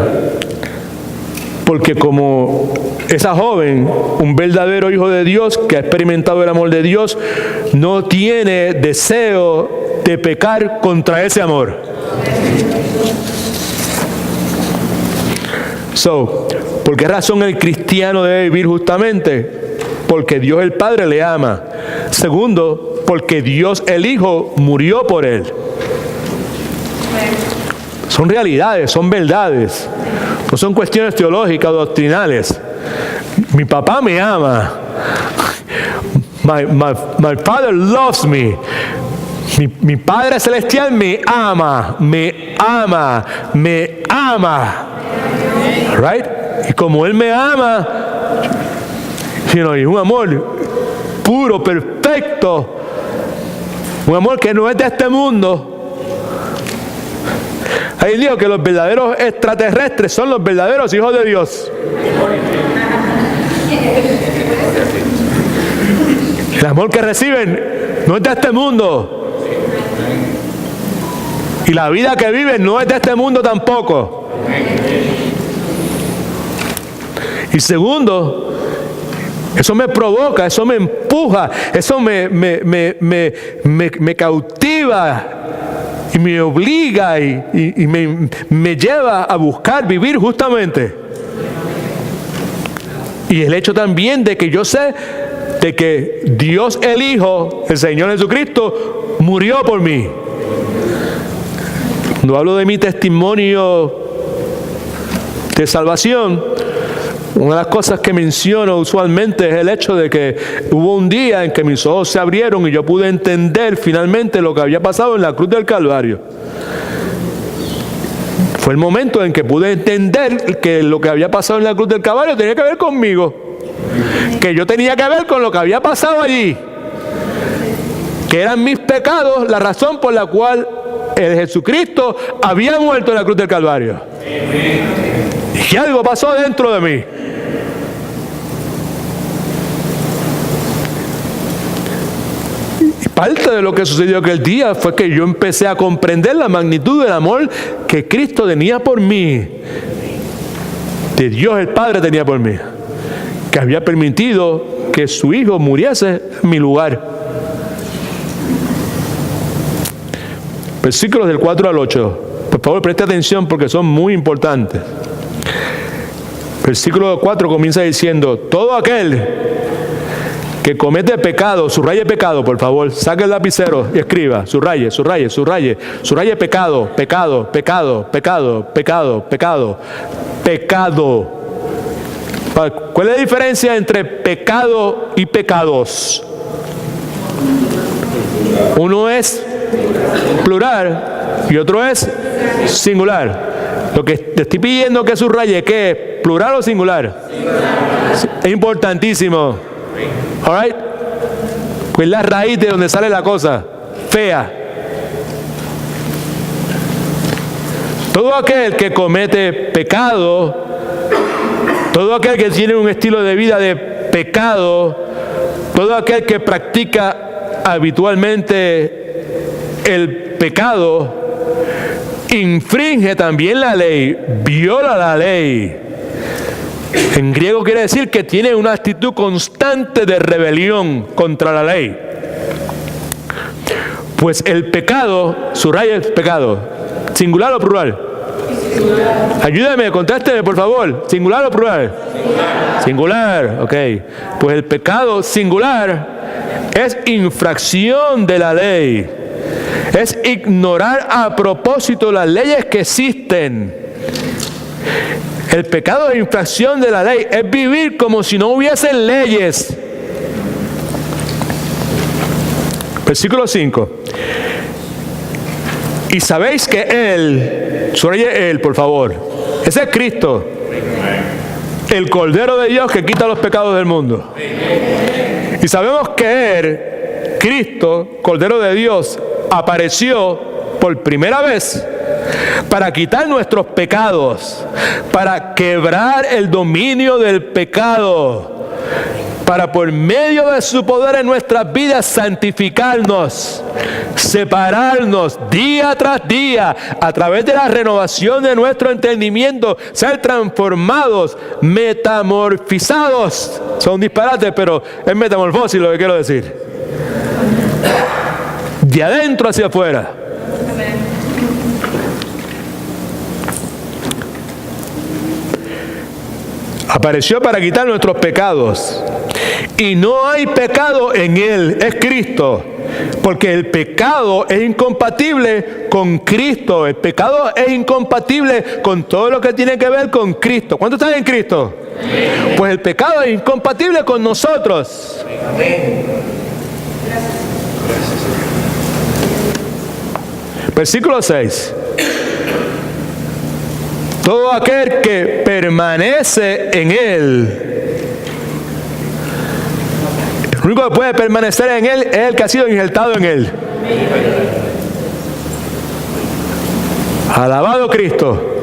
porque como esa joven, un verdadero hijo de Dios que ha experimentado el amor de Dios, no tiene deseo de pecar contra ese amor. ¿Por qué razón el cristiano debe vivir justamente? Porque Dios el Padre le ama. Segundo, porque Dios el Hijo murió por él. Son realidades, son verdades. No son cuestiones teológicas o doctrinales. Mi papá me ama. My father loves me. Mi Padre Celestial me ama. Me ama. Me ama. Right? Y como Él me ama, y un amor puro, perfecto, un amor que no es de este mundo. Ahí dijo que los verdaderos extraterrestres son los verdaderos hijos de Dios. El amor que reciben no es de este mundo. Y la vida que viven no es de este mundo tampoco. Y segundo, eso me provoca, eso me empuja, eso me cautiva y me obliga y me lleva a buscar vivir justamente. Y el hecho también de que yo sé de que Dios el Hijo, el Señor Jesucristo, murió por mí. Cuando hablo de mi testimonio de salvación, una de las cosas que menciono usualmente es el hecho de que hubo un día en que mis ojos se abrieron y yo pude entender finalmente lo que había pasado en la cruz del Calvario. Fue el momento en que pude entender que lo que había pasado en la cruz del Calvario tenía que ver conmigo, que yo tenía que ver con lo que había pasado allí, que eran mis pecados la razón por la cual el Jesucristo había muerto en la cruz del Calvario. Y que algo pasó dentro de mí. Y parte de lo que sucedió aquel día fue que yo empecé a comprender la magnitud del amor que Cristo tenía por mí, que Dios el Padre tenía por mí, que había permitido que su Hijo muriese en mi lugar. Versículos del 4 al 8. Por favor, preste atención porque son muy importantes. Versículo 4 comienza diciendo: todo aquel que comete pecado, subraye pecado, por favor, saque el lapicero y escriba, subraye, subraye, subraye, subraye pecado, pecado, pecado, pecado, pecado, pecado, pecado. ¿Cuál es la diferencia entre pecado y pecados? Uno es plural y otro es singular. Lo que te estoy pidiendo que subraye, ¿qué es? ¿Plural o singular? Es importantísimo. All right? Pues la raíz de donde sale la cosa fea. Todo aquel que comete pecado, todo aquel que tiene un estilo de vida de pecado, todo aquel que practica habitualmente el pecado, infringe también la ley, viola la ley. En griego quiere decir que tiene una actitud constante de rebelión contra la ley. Pues el pecado, subraya el pecado, ¿singular o plural? Ayúdame, contésteme por favor, ¿singular o plural? Singular, ok. Pues el pecado singular es infracción de la ley. Es ignorar a propósito las leyes que existen. El pecado de infracción de la ley es vivir como si no hubiesen leyes. Versículo 5. Y sabéis que Él, subraye Él, por favor, ese es Cristo, el Cordero de Dios que quita los pecados del mundo. Y sabemos que Él, Cristo, Cordero de Dios, apareció por primera vez para quitar nuestros pecados, para quebrar el dominio del pecado, para por medio de su poder en nuestras vidas santificarnos, separarnos día tras día a través de la renovación de nuestro entendimiento, ser transformados, metamorfizados. Son disparates, pero es metamorfosis lo que quiero decir. De adentro hacia afuera. Apareció para quitar nuestros pecados. Y no hay pecado en Él, es Cristo. Porque el pecado es incompatible con Cristo. El pecado es incompatible con todo lo que tiene que ver con Cristo. ¿Cuántos están en Cristo? Pues el pecado es incompatible con nosotros. Versículo 6. Todo aquel que permanece en Él. El único que puede permanecer en Él es el que ha sido injertado en Él. Alabado Cristo.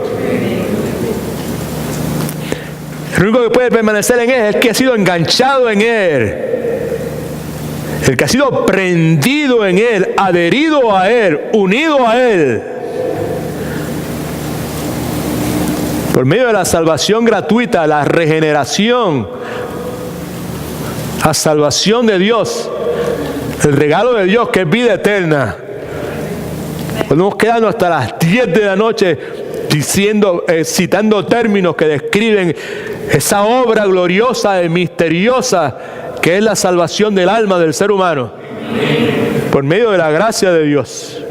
El único que puede permanecer en Él es el que ha sido enganchado en Él. El que ha sido prendido en Él, adherido a Él, unido a Él. Por medio de la salvación gratuita, la regeneración, la salvación de Dios, el regalo de Dios que es vida eterna. Podemos quedarnos hasta las 10 de la noche citando términos que describen esa obra gloriosa y misteriosa que es la salvación del alma del ser humano por medio de la gracia de Dios.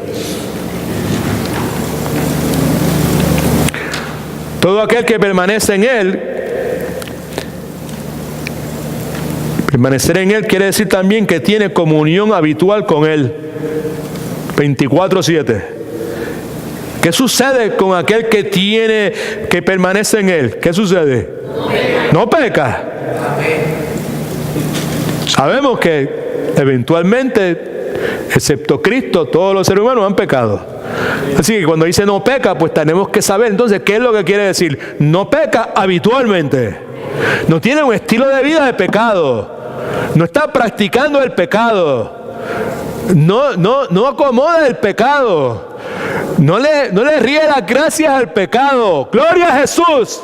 Todo aquel que permanece en Él, permanecer en Él quiere decir también que tiene comunión habitual con Él, 24/7. ¿Qué sucede con aquel que permanece en Él? ¿Qué sucede? No peca. Sabemos que eventualmente, excepto Cristo, todos los seres humanos han pecado. Así que cuando dice no peca, pues tenemos que saber entonces qué es lo que quiere decir. No peca habitualmente. No tiene un estilo de vida de pecado. No está practicando el pecado. No acomoda el pecado. No le ríe las gracias al pecado. ¡Gloria a Jesús!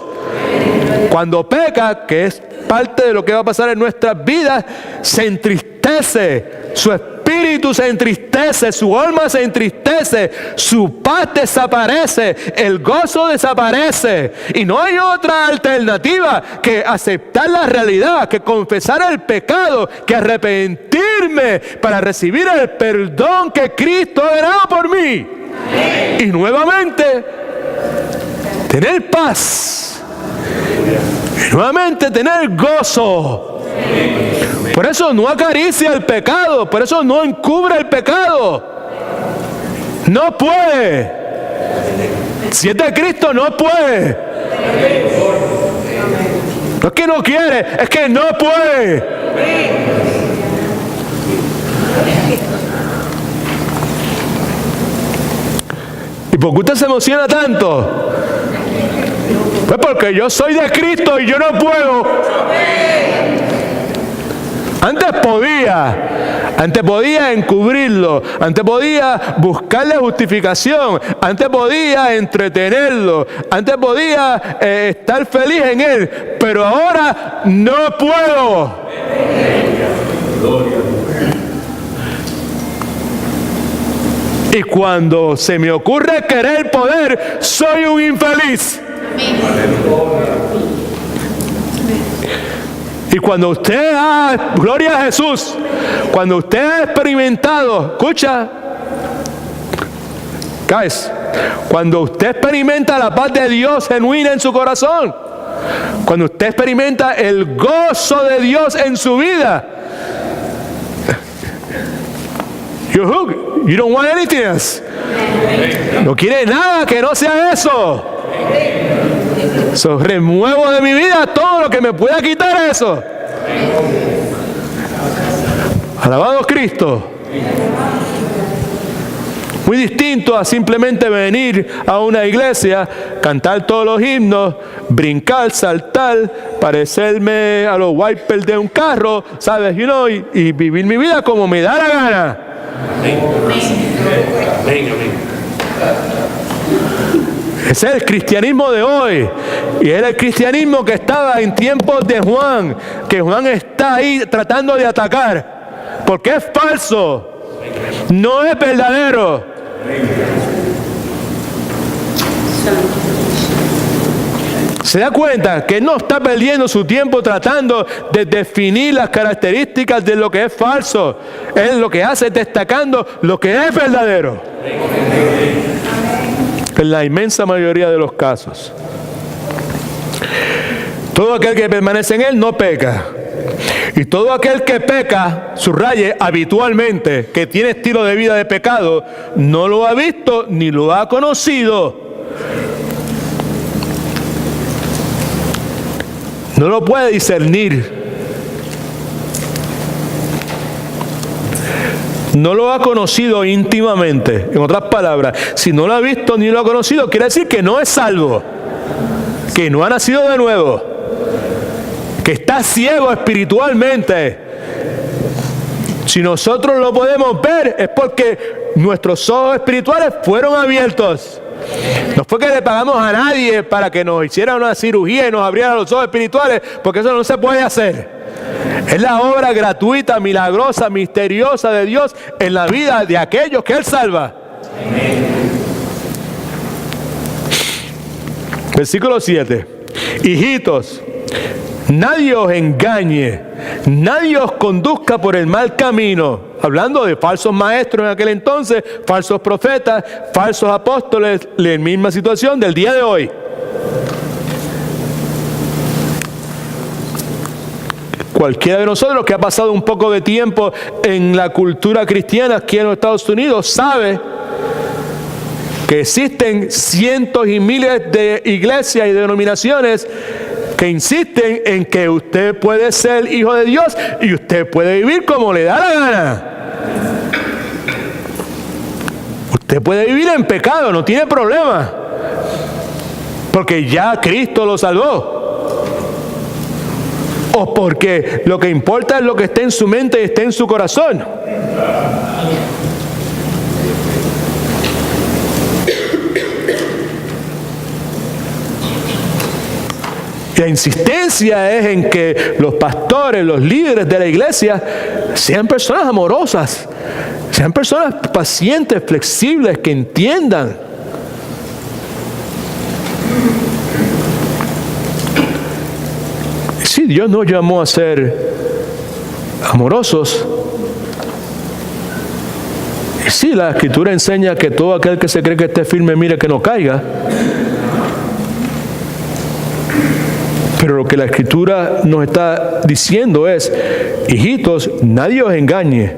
Cuando peca, que es parte de lo que va a pasar en nuestras vidas, se entristece. Su espíritu se entristece, su alma se entristece, su paz desaparece, el gozo desaparece. Y no hay otra alternativa que aceptar la realidad, que confesar el pecado, que arrepentirme para recibir el perdón que Cristo ha ganado por mí. Y nuevamente tener paz, y nuevamente tener gozo. Por eso no acaricia el pecado, por eso no encubre el pecado. No puede. Si es de Cristo, no puede. No es que no quiere, es que no puede. ¿Y por qué usted se emociona tanto? Pues porque yo soy de Cristo y yo no puedo. Antes podía encubrirlo, antes podía buscarle justificación, antes podía entretenerlo, antes podía estar feliz en él, pero ahora no puedo. Y cuando se me ocurre querer poder, soy un infeliz. Y cuando usted gloria a Jesús, cuando usted ha experimentado, escucha, guys, cuando usted experimenta la paz de Dios genuina en su corazón, cuando usted experimenta el gozo de Dios en su vida, you don't want anything else. No quiere nada que no sea eso. Remuevo de mi vida todo lo que me pueda quitar eso. Alabado Cristo. Muy distinto a simplemente venir a una iglesia, cantar todos los himnos, brincar, saltar, parecerme a los wipers de un carro, ¿sabes? Y vivir mi vida como me da la gana. Ese es el cristianismo de hoy. Y era el cristianismo que estaba en tiempos de Juan, que Juan está ahí tratando de atacar, porque es falso, no es verdadero. Se da cuenta que no está perdiendo su tiempo tratando de definir las características de lo que es falso. Él lo que hace es destacando lo que es verdadero. En la inmensa mayoría de los casos. Todo aquel que permanece en Él no peca. Y todo aquel que peca, subraye habitualmente, que tiene estilo de vida de pecado, no lo ha visto ni lo ha conocido. No lo puede discernir. no lo ha conocido íntimamente. En otras palabras, si no lo ha visto ni lo ha conocido, quiere decir que no es salvo, que no ha nacido de nuevo, que está ciego espiritualmente. Si nosotros lo podemos ver, es porque nuestros ojos espirituales fueron abiertos. No fue que le pagamos a nadie para que nos hiciera una cirugía y nos abriera los ojos espirituales, porque eso no se puede hacer. Es la obra gratuita, milagrosa, misteriosa de Dios en la vida de aquellos que Él salva. Versículo 7. Hijitos, nadie os engañe, nadie os conduzca por el mal camino. Hablando de falsos maestros en aquel entonces, falsos profetas, falsos apóstoles, la misma situación del día de hoy. Cualquiera de nosotros que ha pasado un poco de tiempo en la cultura cristiana aquí en los Estados Unidos sabe que existen cientos y miles de iglesias y denominaciones que insisten en que usted puede ser hijo de Dios y usted puede vivir como le da la gana. Usted puede vivir en pecado, no tiene problema, porque ya Cristo lo salvó. O porque lo que importa es lo que esté en su mente y esté en su corazón. La insistencia es en que los pastores, los líderes de la iglesia, sean personas amorosas, sean personas pacientes, flexibles, que entiendan. Sí, Dios nos llamó a ser amorosos. Y sí, la Escritura enseña que todo aquel que se cree que esté firme, mire que no caiga. Pero lo que la Escritura nos está diciendo es: hijitos, nadie os engañe.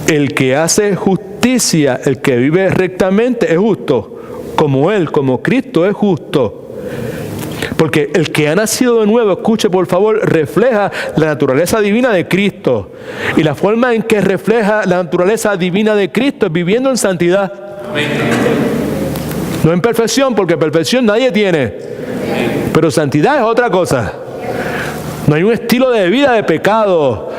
El que hace justicia, el que vive rectamente, es justo, como Él, como Cristo es justo. Porque el que ha nacido de nuevo, escuche por favor, refleja la naturaleza divina de Cristo. Y la forma en que refleja la naturaleza divina de Cristo es viviendo en santidad. No en perfección, porque perfección nadie tiene. Pero santidad es otra cosa. No hay un estilo de vida de pecado.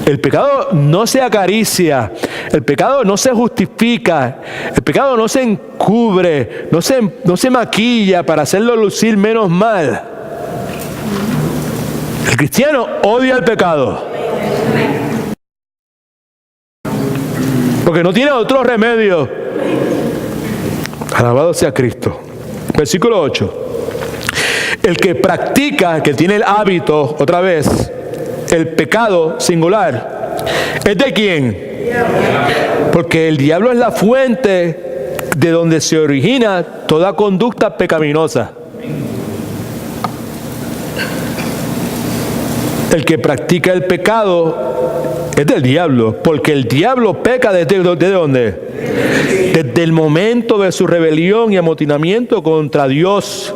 El pecado no se acaricia, el pecado no se justifica, el pecado no se encubre, no se maquilla para hacerlo lucir menos mal. El cristiano odia el pecado, porque no tiene otro remedio. Alabado sea Cristo. Versículo 8. El que practica, que tiene el hábito, otra vez, el pecado singular, ¿es de quién? Porque el diablo es la fuente de donde se origina toda conducta pecaminosa. El que practica el pecado es del diablo, porque el diablo peca ¿desde dónde? Desde el momento de su rebelión y amotinamiento contra Dios.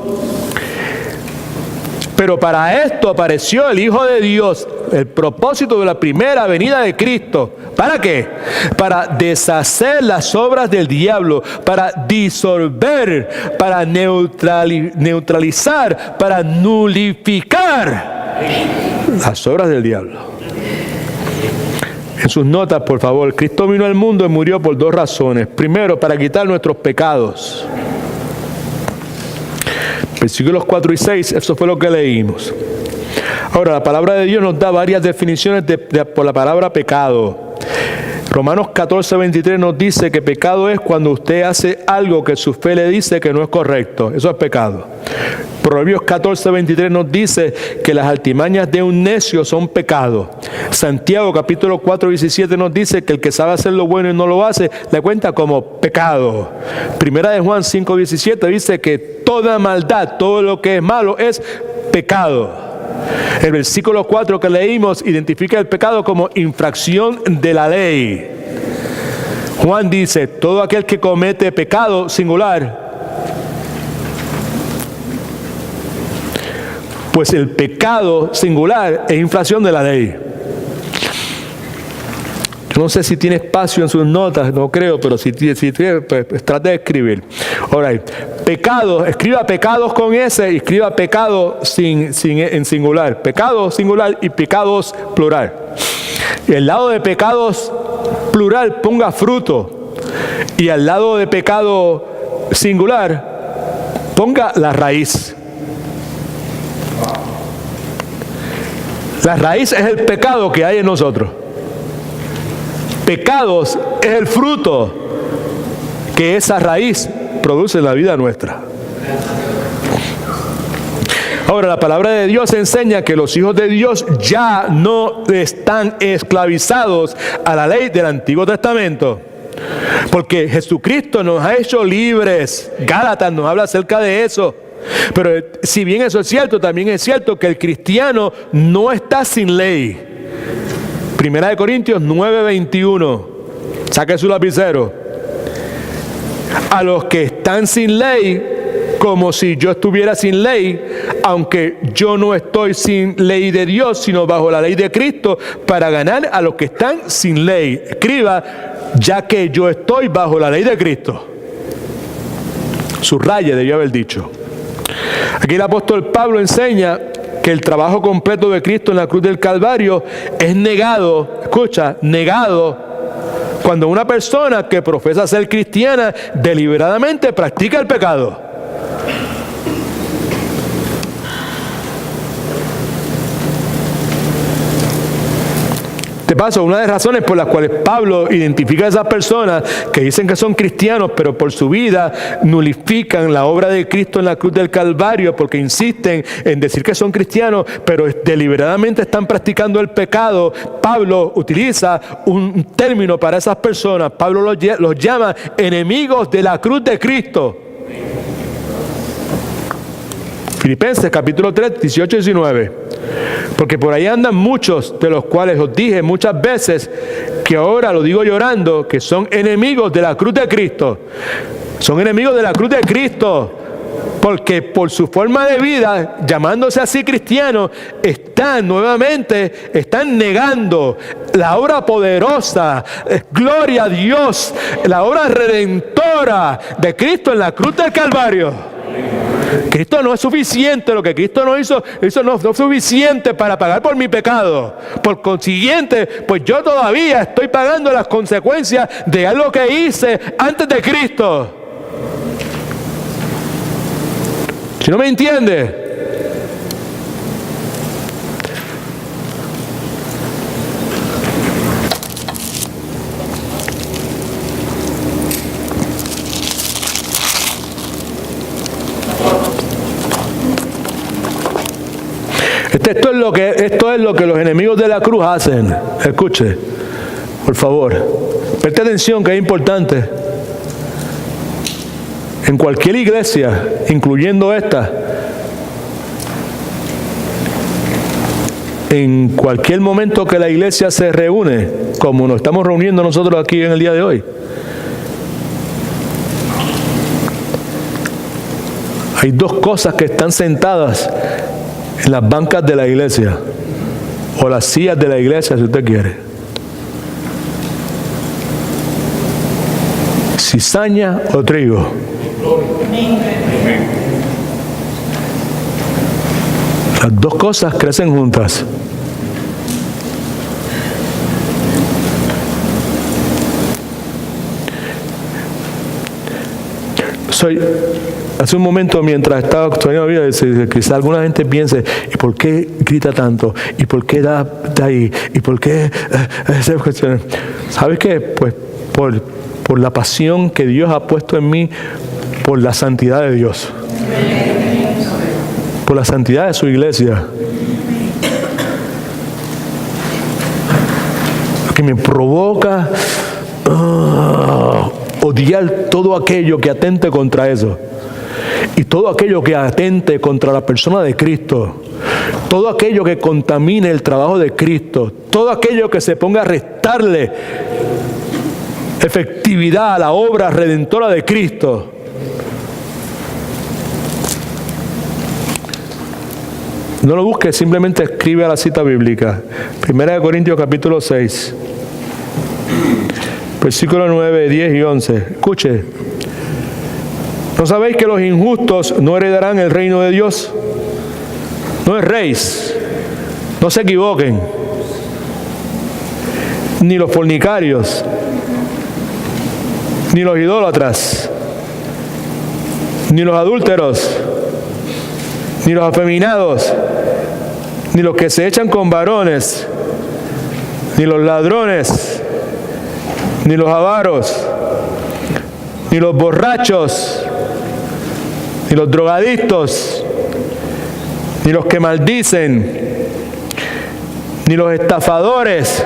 Pero para esto apareció el Hijo de Dios, el propósito de la primera venida de Cristo. ¿Para qué? Para deshacer las obras del diablo, para disolver, para neutralizar, para nulificar las obras del diablo. En sus notas, por favor, Cristo vino al mundo y murió por dos razones. Primero, para quitar nuestros pecados. Versículos 4 y 6, eso fue lo que leímos. Ahora, la palabra de Dios nos da varias definiciones por la palabra pecado. Romanos 14, 23 nos dice que pecado es cuando usted hace algo que su fe le dice que no es correcto. Eso es pecado. Proverbios 14, 23 nos dice que las artimañas de un necio son pecado. Santiago capítulo 4, 17 nos dice que el que sabe hacer lo bueno y no lo hace, le cuenta como pecado. Primera de Juan 5, 17 dice que toda maldad, todo lo que es malo es pecado. El versículo 4 que leímos identifica el pecado como infracción de la ley. Juan dice, todo aquel que comete pecado singular, pues el pecado singular es infracción de la ley. Yo no sé si tiene espacio en sus notas, no creo, pero si tiene, pues trate de escribir. Ahora, pecados, escriba pecados con S y escriba pecado en singular. Pecado singular y pecados plural. Y al lado de pecados plural ponga fruto. Y al lado de pecado singular ponga la raíz. La raíz es el pecado que hay en nosotros. Pecados es el fruto que esa raíz produce en la vida nuestra. Ahora, la palabra de Dios enseña que los hijos de Dios ya no están esclavizados a la ley del Antiguo Testamento, porque Jesucristo nos ha hecho libres. Gálatas nos habla acerca de eso. Pero si bien eso es cierto, también es cierto que el cristiano no está sin ley. Primera de Corintios 9:21. Saque su lapicero. A los que están sin ley, como si yo estuviera sin ley, aunque yo no estoy sin ley de Dios, sino bajo la ley de Cristo, para ganar a los que están sin ley. Escriba, ya que yo estoy bajo la ley de Cristo. Subraye, debió haber dicho. Aquí el apóstol Pablo enseña que el trabajo completo de Cristo en la cruz del Calvario es negado, escucha, negado cuando una persona que profesa ser cristiana deliberadamente practica el pecado. De paso, una de las razones por las cuales Pablo identifica a esas personas que dicen que son cristianos, pero por su vida nulifican la obra de Cristo en la cruz del Calvario, porque insisten en decir que son cristianos, pero deliberadamente están practicando el pecado. Pablo utiliza un término para esas personas. Pablo los llama enemigos de la cruz de Cristo. Filipenses capítulo 3, 18 y 19. Porque por ahí andan muchos, de los cuales os dije muchas veces, que ahora lo digo llorando, que son enemigos de la cruz de Cristo. Son enemigos de la cruz de Cristo, porque por su forma de vida, llamándose así cristianos, están negando la obra poderosa, gloria a Dios, la obra redentora de Cristo en la cruz del Calvario. Cristo no es suficiente, lo que Cristo no hizo no es suficiente para pagar por mi pecado. Por consiguiente, pues yo todavía estoy pagando las consecuencias de algo que hice antes de Cristo. ¿Si no me entiende? Esto es lo que los enemigos de la cruz hacen. Escuche, por favor. Preste atención, que es importante. En cualquier iglesia, incluyendo esta, en cualquier momento que la iglesia se reúne, como nos estamos reuniendo nosotros aquí en el día de hoy, hay dos cosas que están sentadas en las bancas de la iglesia, o las sillas de la iglesia, si usted quiere. Cizaña o trigo. Las dos cosas crecen juntas. Hace un momento, mientras estaba estudiando la Biblia, quizás alguna gente piense, ¿y por qué grita tanto? ¿Y por qué da ahí? ¿Y por qué? ¿Sabes qué? Pues por la pasión que Dios ha puesto en mí por la santidad de Dios. Por la santidad de su iglesia. Que me provoca odiar todo aquello que atente contra eso. Y todo aquello que atente contra la persona de Cristo. Todo aquello que contamine el trabajo de Cristo. Todo aquello que se ponga a restarle efectividad a la obra redentora de Cristo. No lo busques, simplemente escribe a la cita bíblica. 1 Corintios capítulo 6. Versículo 9, 10 y 11. Escuche. ¿No sabéis que los injustos no heredarán el reino de Dios? No erréis, no se equivoquen. Ni los fornicarios, ni los idólatras, ni los adúlteros, ni los afeminados, ni los que se echan con varones, ni los ladrones, ni los avaros, ni los borrachos, ni los drogadictos, ni los que maldicen, ni los estafadores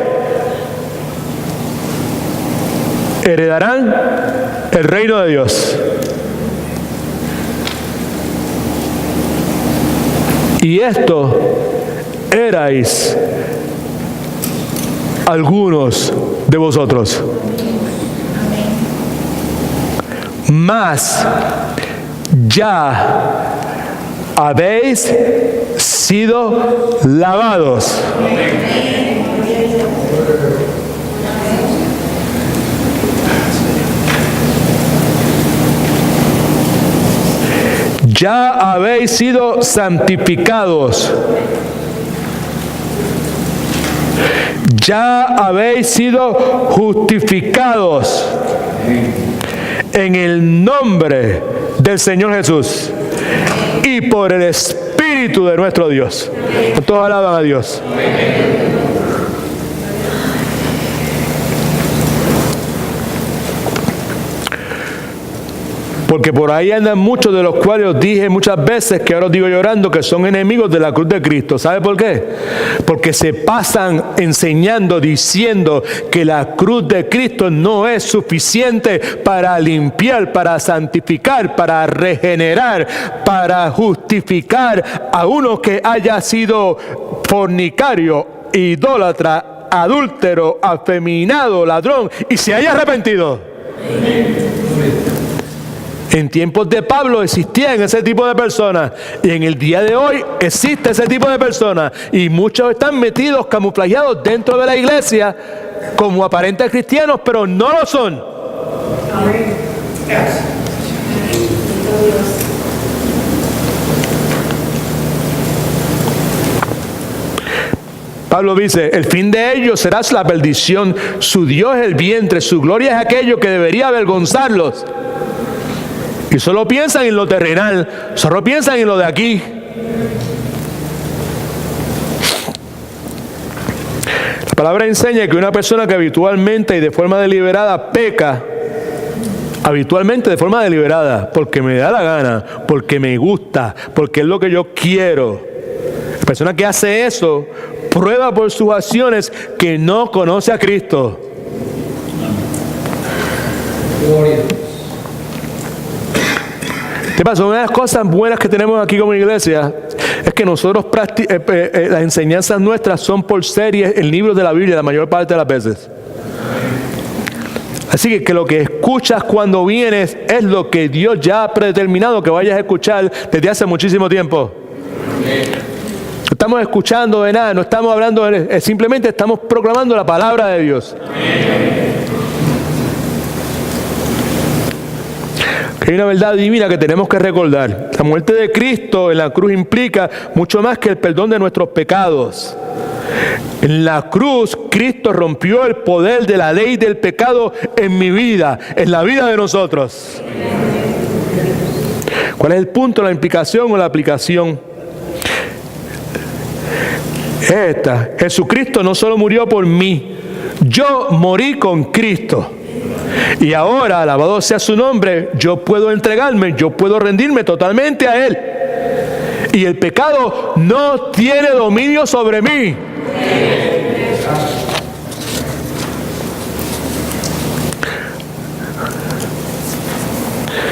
heredarán el reino de Dios. Y esto erais algunos de vosotros. Mas ya habéis sido lavados. Ya habéis sido santificados. Ya habéis sido justificados en el nombre del Señor Jesús y por el Espíritu de nuestro Dios. Todos alaban a Dios. Porque por ahí andan muchos de los cuales os dije muchas veces, que ahora os digo llorando, que son enemigos de la cruz de Cristo. ¿Sabe por qué? Porque se pasan enseñando, diciendo que la cruz de Cristo no es suficiente para limpiar, para santificar, para regenerar, para justificar a uno que haya sido fornicario, idólatra, adúltero, afeminado, ladrón y se haya arrepentido. En tiempos de Pablo existían ese tipo de personas y en el día de hoy existe ese tipo de personas y muchos están metidos, camuflajeados dentro de la iglesia como aparentes cristianos, pero no lo son. Pablo dice, el fin de ellos será la perdición, su Dios es el vientre, su gloria es aquello que debería avergonzarlos. Y solo piensan en lo terrenal, solo piensan en lo de aquí. La palabra enseña que una persona que habitualmente y de forma deliberada peca, habitualmente de forma deliberada, porque me da la gana, porque me gusta, porque es lo que yo quiero. La persona que hace eso prueba por sus acciones que no conoce a Cristo. ¿Qué pasa? Una de las cosas buenas que tenemos aquí como iglesia es que nosotros las enseñanzas nuestras son por series en libros de la Biblia la mayor parte de las veces. Así que lo que escuchas cuando vienes es lo que Dios ya ha predeterminado que vayas a escuchar desde hace muchísimo tiempo. No estamos escuchando de nada, no estamos hablando, simplemente estamos proclamando la palabra de Dios. Hay una verdad divina que tenemos que recordar. La muerte de Cristo en la cruz implica mucho más que el perdón de nuestros pecados. En la cruz, Cristo rompió el poder de la ley del pecado en mi vida, en la vida de nosotros. ¿Cuál es el punto, la implicación o la aplicación? Esta, Jesucristo no solo murió por mí, yo morí con Cristo. Y ahora, alabado sea su nombre, yo puedo entregarme, yo puedo rendirme totalmente a Él. Y el pecado no tiene dominio sobre mí.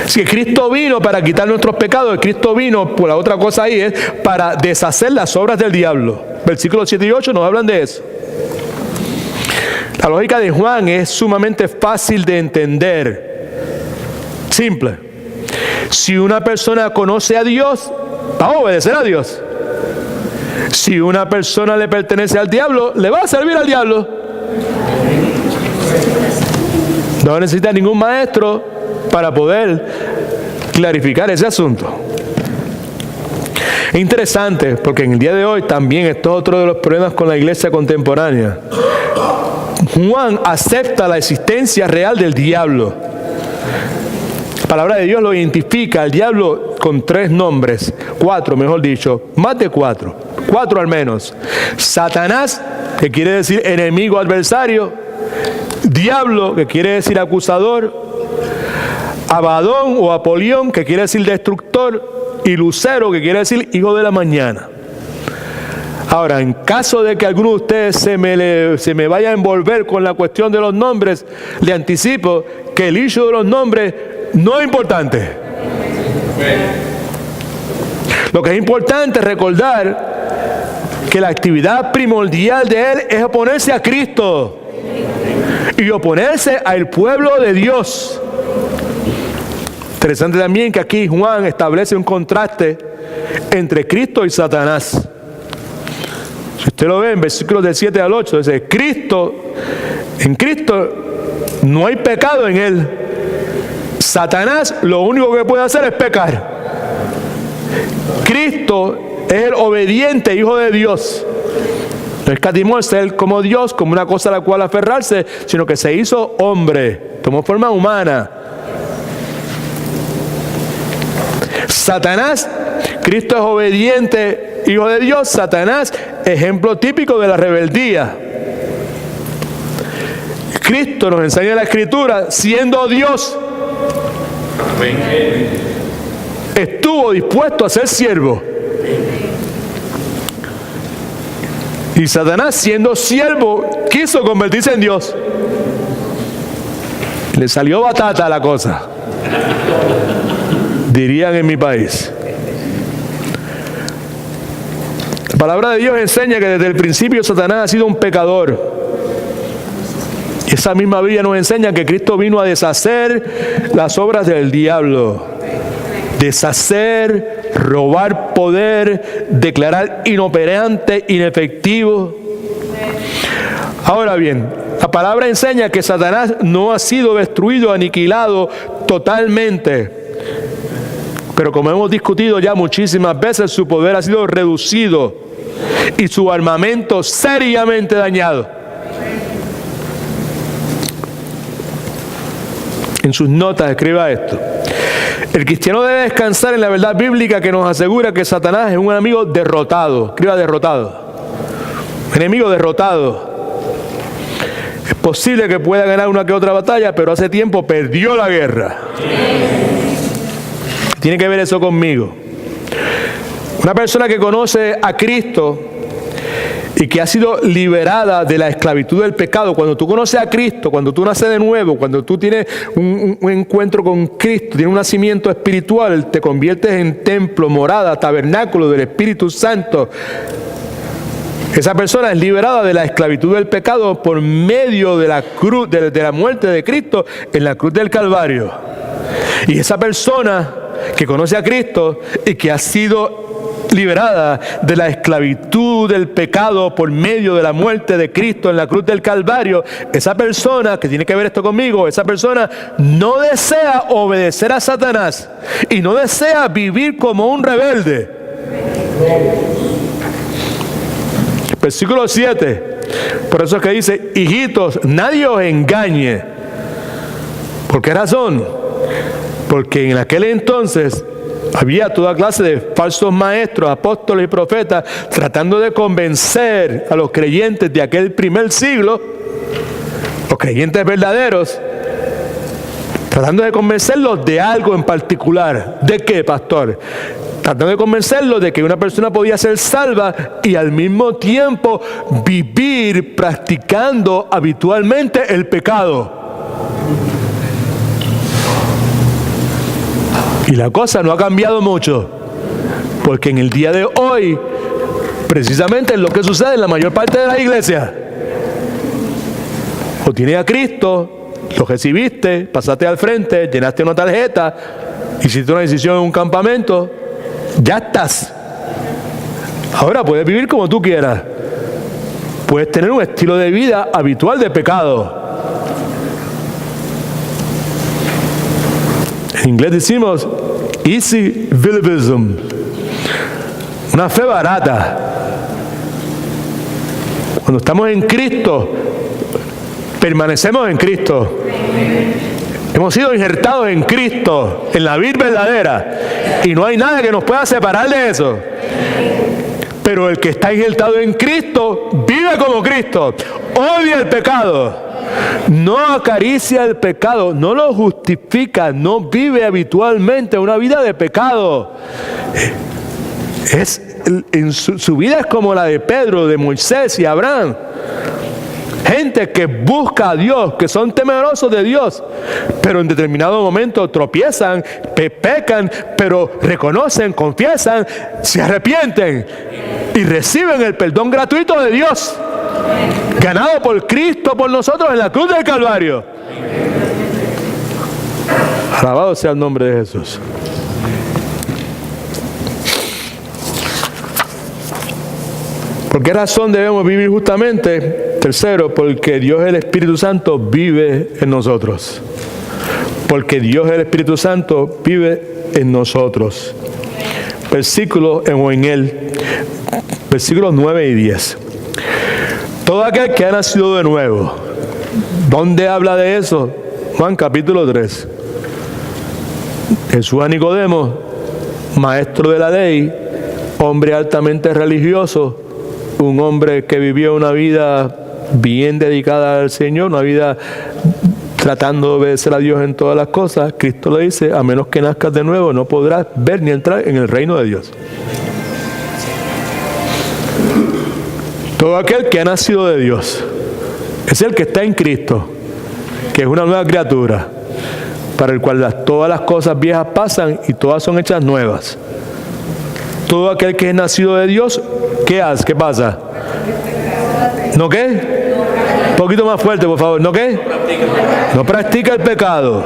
Si Cristo vino para quitar nuestros pecados, Cristo vino, por la otra cosa ahí es, para deshacer las obras del diablo. Versículos 7 y 8 nos hablan de eso. La lógica de Juan es sumamente fácil de entender. Simple. Si una persona conoce a Dios, va a obedecer a Dios. Si una persona le pertenece al diablo, le va a servir al diablo. No necesita ningún maestro para poder clarificar ese asunto. Es interesante porque en el día de hoy también esto es otro de los problemas con la iglesia contemporánea. Juan acepta la existencia real del diablo. La palabra de Dios lo identifica al diablo con 3 nombres, 4 mejor dicho, más de 4 al menos. Satanás, que quiere decir enemigo, adversario. Diablo, que quiere decir acusador. Abadón o Apolión, que quiere decir destructor. Y Lucero, que quiere decir hijo de la mañana. Ahora, en caso de que alguno de ustedes se me vaya a envolver con la cuestión de los nombres, le anticipo que el issue de los nombres no es importante. Lo que es importante es recordar que la actividad primordial de él es oponerse a Cristo y oponerse al pueblo de Dios. Interesante también que aquí Juan establece un contraste entre Cristo y Satanás. Si usted lo ve en versículos del 7 al 8, dice, en Cristo no hay pecado en él. Satanás lo único que puede hacer es pecar. Cristo es el obediente Hijo de Dios. No escatimó el ser como Dios, como una cosa a la cual aferrarse, sino que se hizo hombre, tomó forma humana. Satanás, Cristo es obediente, Hijo de Dios. Satanás, ejemplo típico de la rebeldía. Cristo nos enseña en la Escritura, siendo Dios, estuvo dispuesto a ser siervo. Y Satanás, siendo siervo, quiso convertirse en Dios. Le salió batata la cosa, dirían en mi país. La palabra de Dios enseña que desde el principio Satanás ha sido un pecador. Y esa misma Biblia nos enseña que Cristo vino a deshacer las obras del diablo. Deshacer, robar poder, declarar inoperante, inefectivo. Ahora bien, la palabra enseña que Satanás no ha sido destruido, aniquilado totalmente. Pero como hemos discutido ya muchísimas veces, su poder ha sido reducido y su armamento seriamente dañado. En sus notas escriba esto. El cristiano debe descansar en la verdad bíblica que nos asegura que Satanás es un enemigo derrotado. Escriba derrotado. Enemigo derrotado. Es posible que pueda ganar una que otra batalla, pero hace tiempo perdió la guerra. Tiene que ver eso conmigo. Una persona que conoce a Cristo y que ha sido liberada de la esclavitud del pecado, cuando tú conoces a Cristo, cuando tú naces de nuevo, cuando tú tienes un encuentro con Cristo, tienes un nacimiento espiritual, te conviertes en templo, morada, tabernáculo del Espíritu Santo. Esa persona es liberada de la esclavitud del pecado por medio de la cruz, de la muerte de Cristo en la cruz del Calvario. Y esa persona que conoce a Cristo y que ha sido liberada de la esclavitud del pecado por medio de la muerte de Cristo en la cruz del Calvario, esa persona, que tiene que ver esto conmigo, esa persona no desea obedecer a Satanás y no desea vivir como un rebelde. Versículo 7, por eso es que dice, hijitos, nadie os engañe. ¿Por qué razón? Porque en aquel entonces había toda clase de falsos maestros, apóstoles y profetas tratando de convencer a los creyentes de aquel primer siglo, los creyentes verdaderos, tratando de convencerlos de algo en particular. ¿De qué, pastor? Tratando de convencerlos de que una persona podía ser salva y al mismo tiempo vivir practicando habitualmente el pecado. Y la cosa no ha cambiado mucho, porque en el día de hoy, precisamente es lo que sucede en la mayor parte de las iglesias. O tienes a Cristo, lo recibiste, pasaste al frente, llenaste una tarjeta, hiciste una decisión en un campamento, ya estás. Ahora puedes vivir como tú quieras. Puedes tener un estilo de vida habitual de pecado. En inglés decimos easy believism, una fe barata. Cuando estamos en Cristo, permanecemos en Cristo. Hemos sido injertados en Cristo, en la vid verdadera, y no hay nada que nos pueda separar de eso. Pero el que está injertado en Cristo vive como Cristo, odia el pecado, no acaricia el pecado, no lo justifica, no vive habitualmente una vida de pecado. Su vida es como la de Pedro, de Moisés y Abraham. Gente que busca a Dios, que son temerosos de Dios, pero en determinado momento tropiezan, pecan, pero reconocen, confiesan, se arrepienten y reciben el perdón gratuito de Dios, ganado por Cristo por nosotros en la cruz del Calvario. Alabado sea el nombre de Jesús. ¿Por qué razón debemos vivir justamente? Tercero, porque Dios el Espíritu Santo vive en nosotros. Porque Dios el Espíritu Santo vive en nosotros. Versículos 9 y 10. Todo aquel que ha nacido de nuevo. ¿Dónde habla de eso? Juan capítulo 3. Jesús a Nicodemo, maestro de la ley, hombre altamente religioso, un hombre que vivió una vida bien dedicada al Señor, una vida tratando de obedecer a Dios en todas las cosas. Cristo le dice: a menos que nazcas de nuevo, no podrás ver ni entrar en el reino de Dios. Todo aquel que ha nacido de Dios es el que está en Cristo, que es una nueva criatura, para el cual todas las cosas viejas pasan y todas son hechas nuevas. Todo aquel que es nacido de Dios, ¿qué hace? ¿Qué pasa? ¿No qué? Un poquito más fuerte, por favor. ¿No qué? No practica el pecado.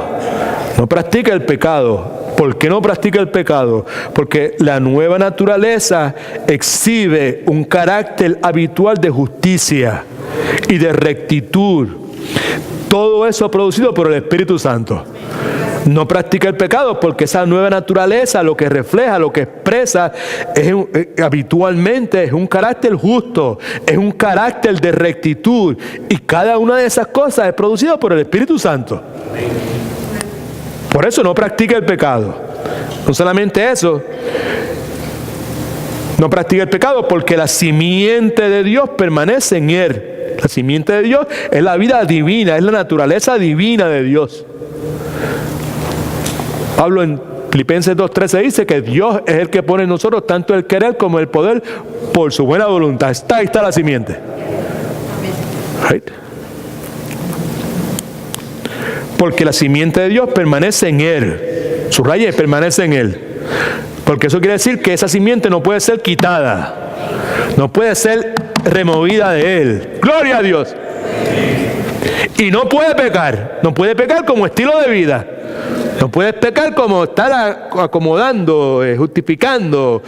No practica el pecado. ¿Por qué no practica el pecado? Porque la nueva naturaleza exhibe un carácter habitual de justicia y de rectitud. Todo eso producido por el Espíritu Santo. No practica el pecado porque esa nueva naturaleza lo que refleja, lo que expresa habitualmente es un carácter justo, es un carácter de rectitud, y cada una de esas cosas es producido por el Espíritu Santo. Por eso no practica el pecado. No solamente eso, no practica el pecado porque la simiente de Dios permanece en él. La simiente de Dios es la vida divina, es la naturaleza divina de Dios. Pablo en Filipenses 2:13 dice que Dios es el que pone en nosotros tanto el querer como el poder por su buena voluntad. Ahí está la simiente. Right. Porque la simiente de Dios permanece en él. Su raíz permanece en él. Porque eso quiere decir que esa simiente no puede ser quitada. No puede ser removida de él. ¡Gloria a Dios! Y no puede pecar. No puede pecar como estilo de vida. No puedes pecar como estar acomodando, justificando,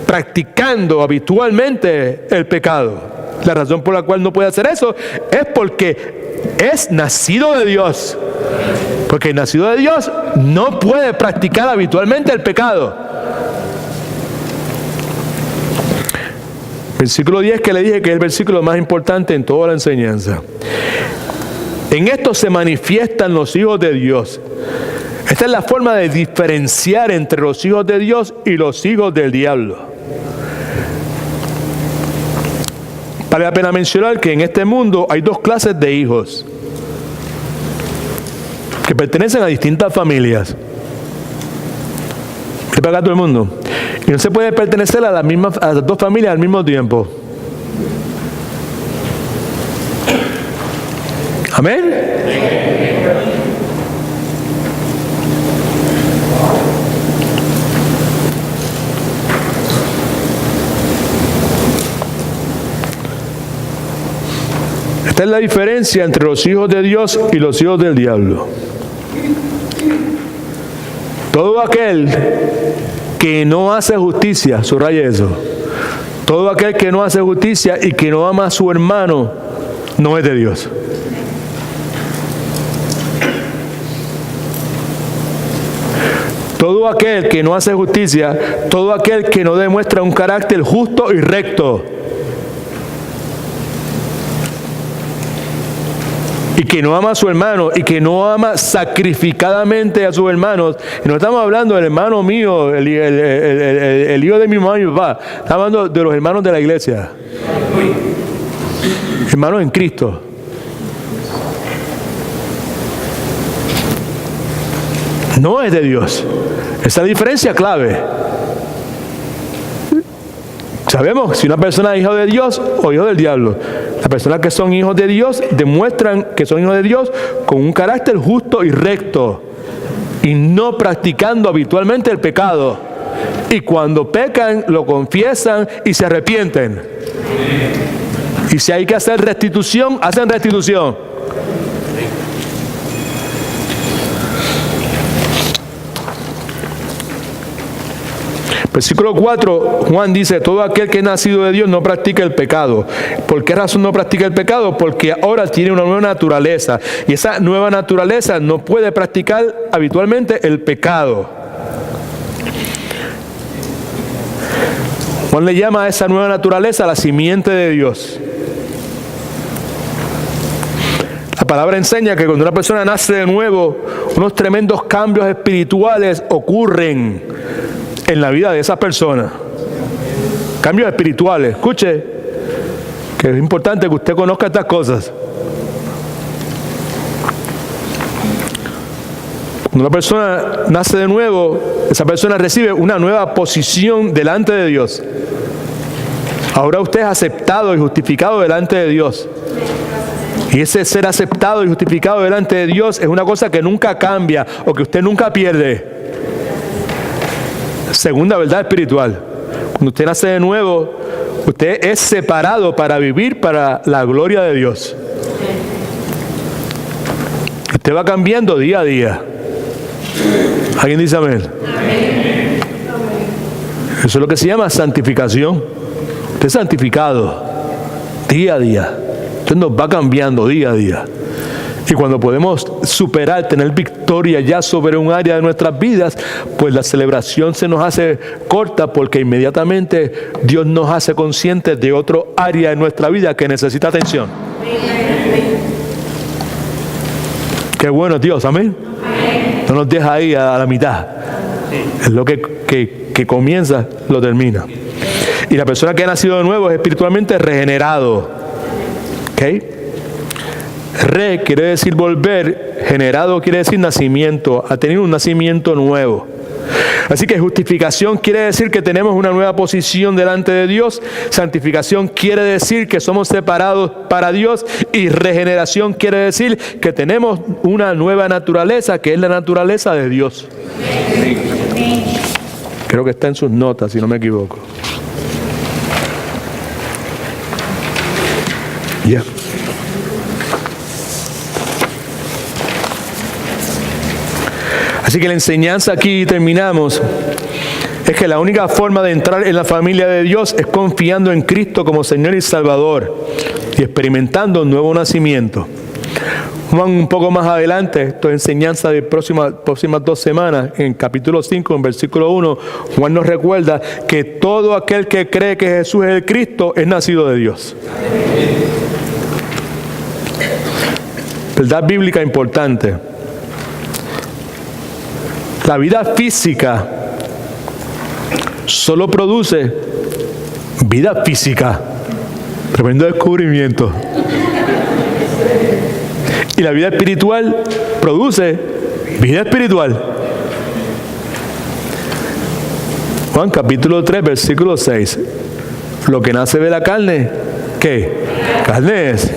practicando habitualmente el pecado. La razón por la cual no puede hacer eso es porque es nacido de Dios. Porque el nacido de Dios no puede practicar habitualmente el pecado. Versículo 10 que le dije que es el versículo más importante en toda la enseñanza. En esto se manifiestan los hijos de Dios. Esta es la forma de diferenciar entre los hijos de Dios y los hijos del diablo. Vale la pena mencionar que en este mundo hay dos clases de hijos que pertenecen a distintas familias. ¿Qué pasa todo el mundo? Y no se puede pertenecer a las dos familias al mismo tiempo. Amén. Esta es la diferencia entre los hijos de Dios y los hijos del diablo. Todo aquel que no hace justicia, subraya eso. Todo aquel que no hace justicia y que no ama a su hermano, no es de Dios. todo aquel que no hace justicia, todo aquel que no demuestra un carácter justo y recto, y que no ama a su hermano, y que no ama sacrificadamente a sus hermanos. Y no estamos hablando del hermano mío, el hijo de mi mamá y mi papá. Estamos hablando de los hermanos de la iglesia. Hermanos en Cristo. No es de Dios. Esa es la diferencia clave. Sabemos si una persona es hijo de Dios o hijo del diablo. Las personas que son hijos de Dios demuestran que son hijos de Dios con un carácter justo y recto y no practicando habitualmente el pecado. Y cuando pecan, lo confiesan y se arrepienten. Y si hay que hacer restitución, hacen restitución. Versículo 4, Juan dice, todo aquel que es nacido de Dios no practica el pecado. ¿Por qué razón no practica el pecado? Porque ahora tiene una nueva naturaleza. Y esa nueva naturaleza no puede practicar habitualmente el pecado. Juan le llama a esa nueva naturaleza la simiente de Dios. La palabra enseña que cuando una persona nace de nuevo, unos tremendos cambios espirituales ocurren en la vida de esa persona. Cambios espirituales. Escuche, que es importante que usted conozca estas cosas. Cuando una persona nace de nuevo, esa persona recibe una nueva posición delante de Dios. Ahora usted es aceptado y justificado delante de Dios. Y ese ser aceptado y justificado delante de Dios es una cosa que nunca cambia o que usted nunca pierde. Segunda verdad espiritual. Cuando usted nace de nuevo, usted es separado para vivir para la gloria de Dios. Usted va cambiando día a día. ¿Alguien dice amén? Amén. Eso es lo que se llama santificación. Usted es santificado día a día. Usted nos va cambiando día a día. Y cuando podemos superar, tener victoria ya sobre un área de nuestras vidas, pues la celebración se nos hace corta porque inmediatamente Dios nos hace conscientes de otro área de nuestra vida que necesita atención. Qué bueno Dios, amén. No nos deja ahí a la mitad. Es lo que comienza, lo termina. Y la persona que ha nacido de nuevo es espiritualmente regenerado. ¿Ok? Re quiere decir volver, generado quiere decir nacimiento, ha tenido un nacimiento nuevo. Así que justificación quiere decir que tenemos una nueva posición delante de Dios, santificación quiere decir que somos separados para Dios y regeneración quiere decir que tenemos una nueva naturaleza que es la naturaleza de Dios. Creo que está en sus notas, si no me equivoco. Ya. Así que la enseñanza aquí, terminamos, es que la única forma de entrar en la familia de Dios es confiando en Cristo como Señor y Salvador y experimentando un nuevo nacimiento. Juan un poco más adelante, esto es enseñanza de próximas 2 semanas, en capítulo 5, en versículo 1, Juan nos recuerda que todo aquel que cree que Jesús es el Cristo es nacido de Dios. Verdad bíblica importante. La vida física solo produce vida física. Tremendo descubrimiento. Y la vida espiritual produce vida espiritual. Juan capítulo 3, versículo 6. Lo que nace de la carne, ¿qué? Carne es.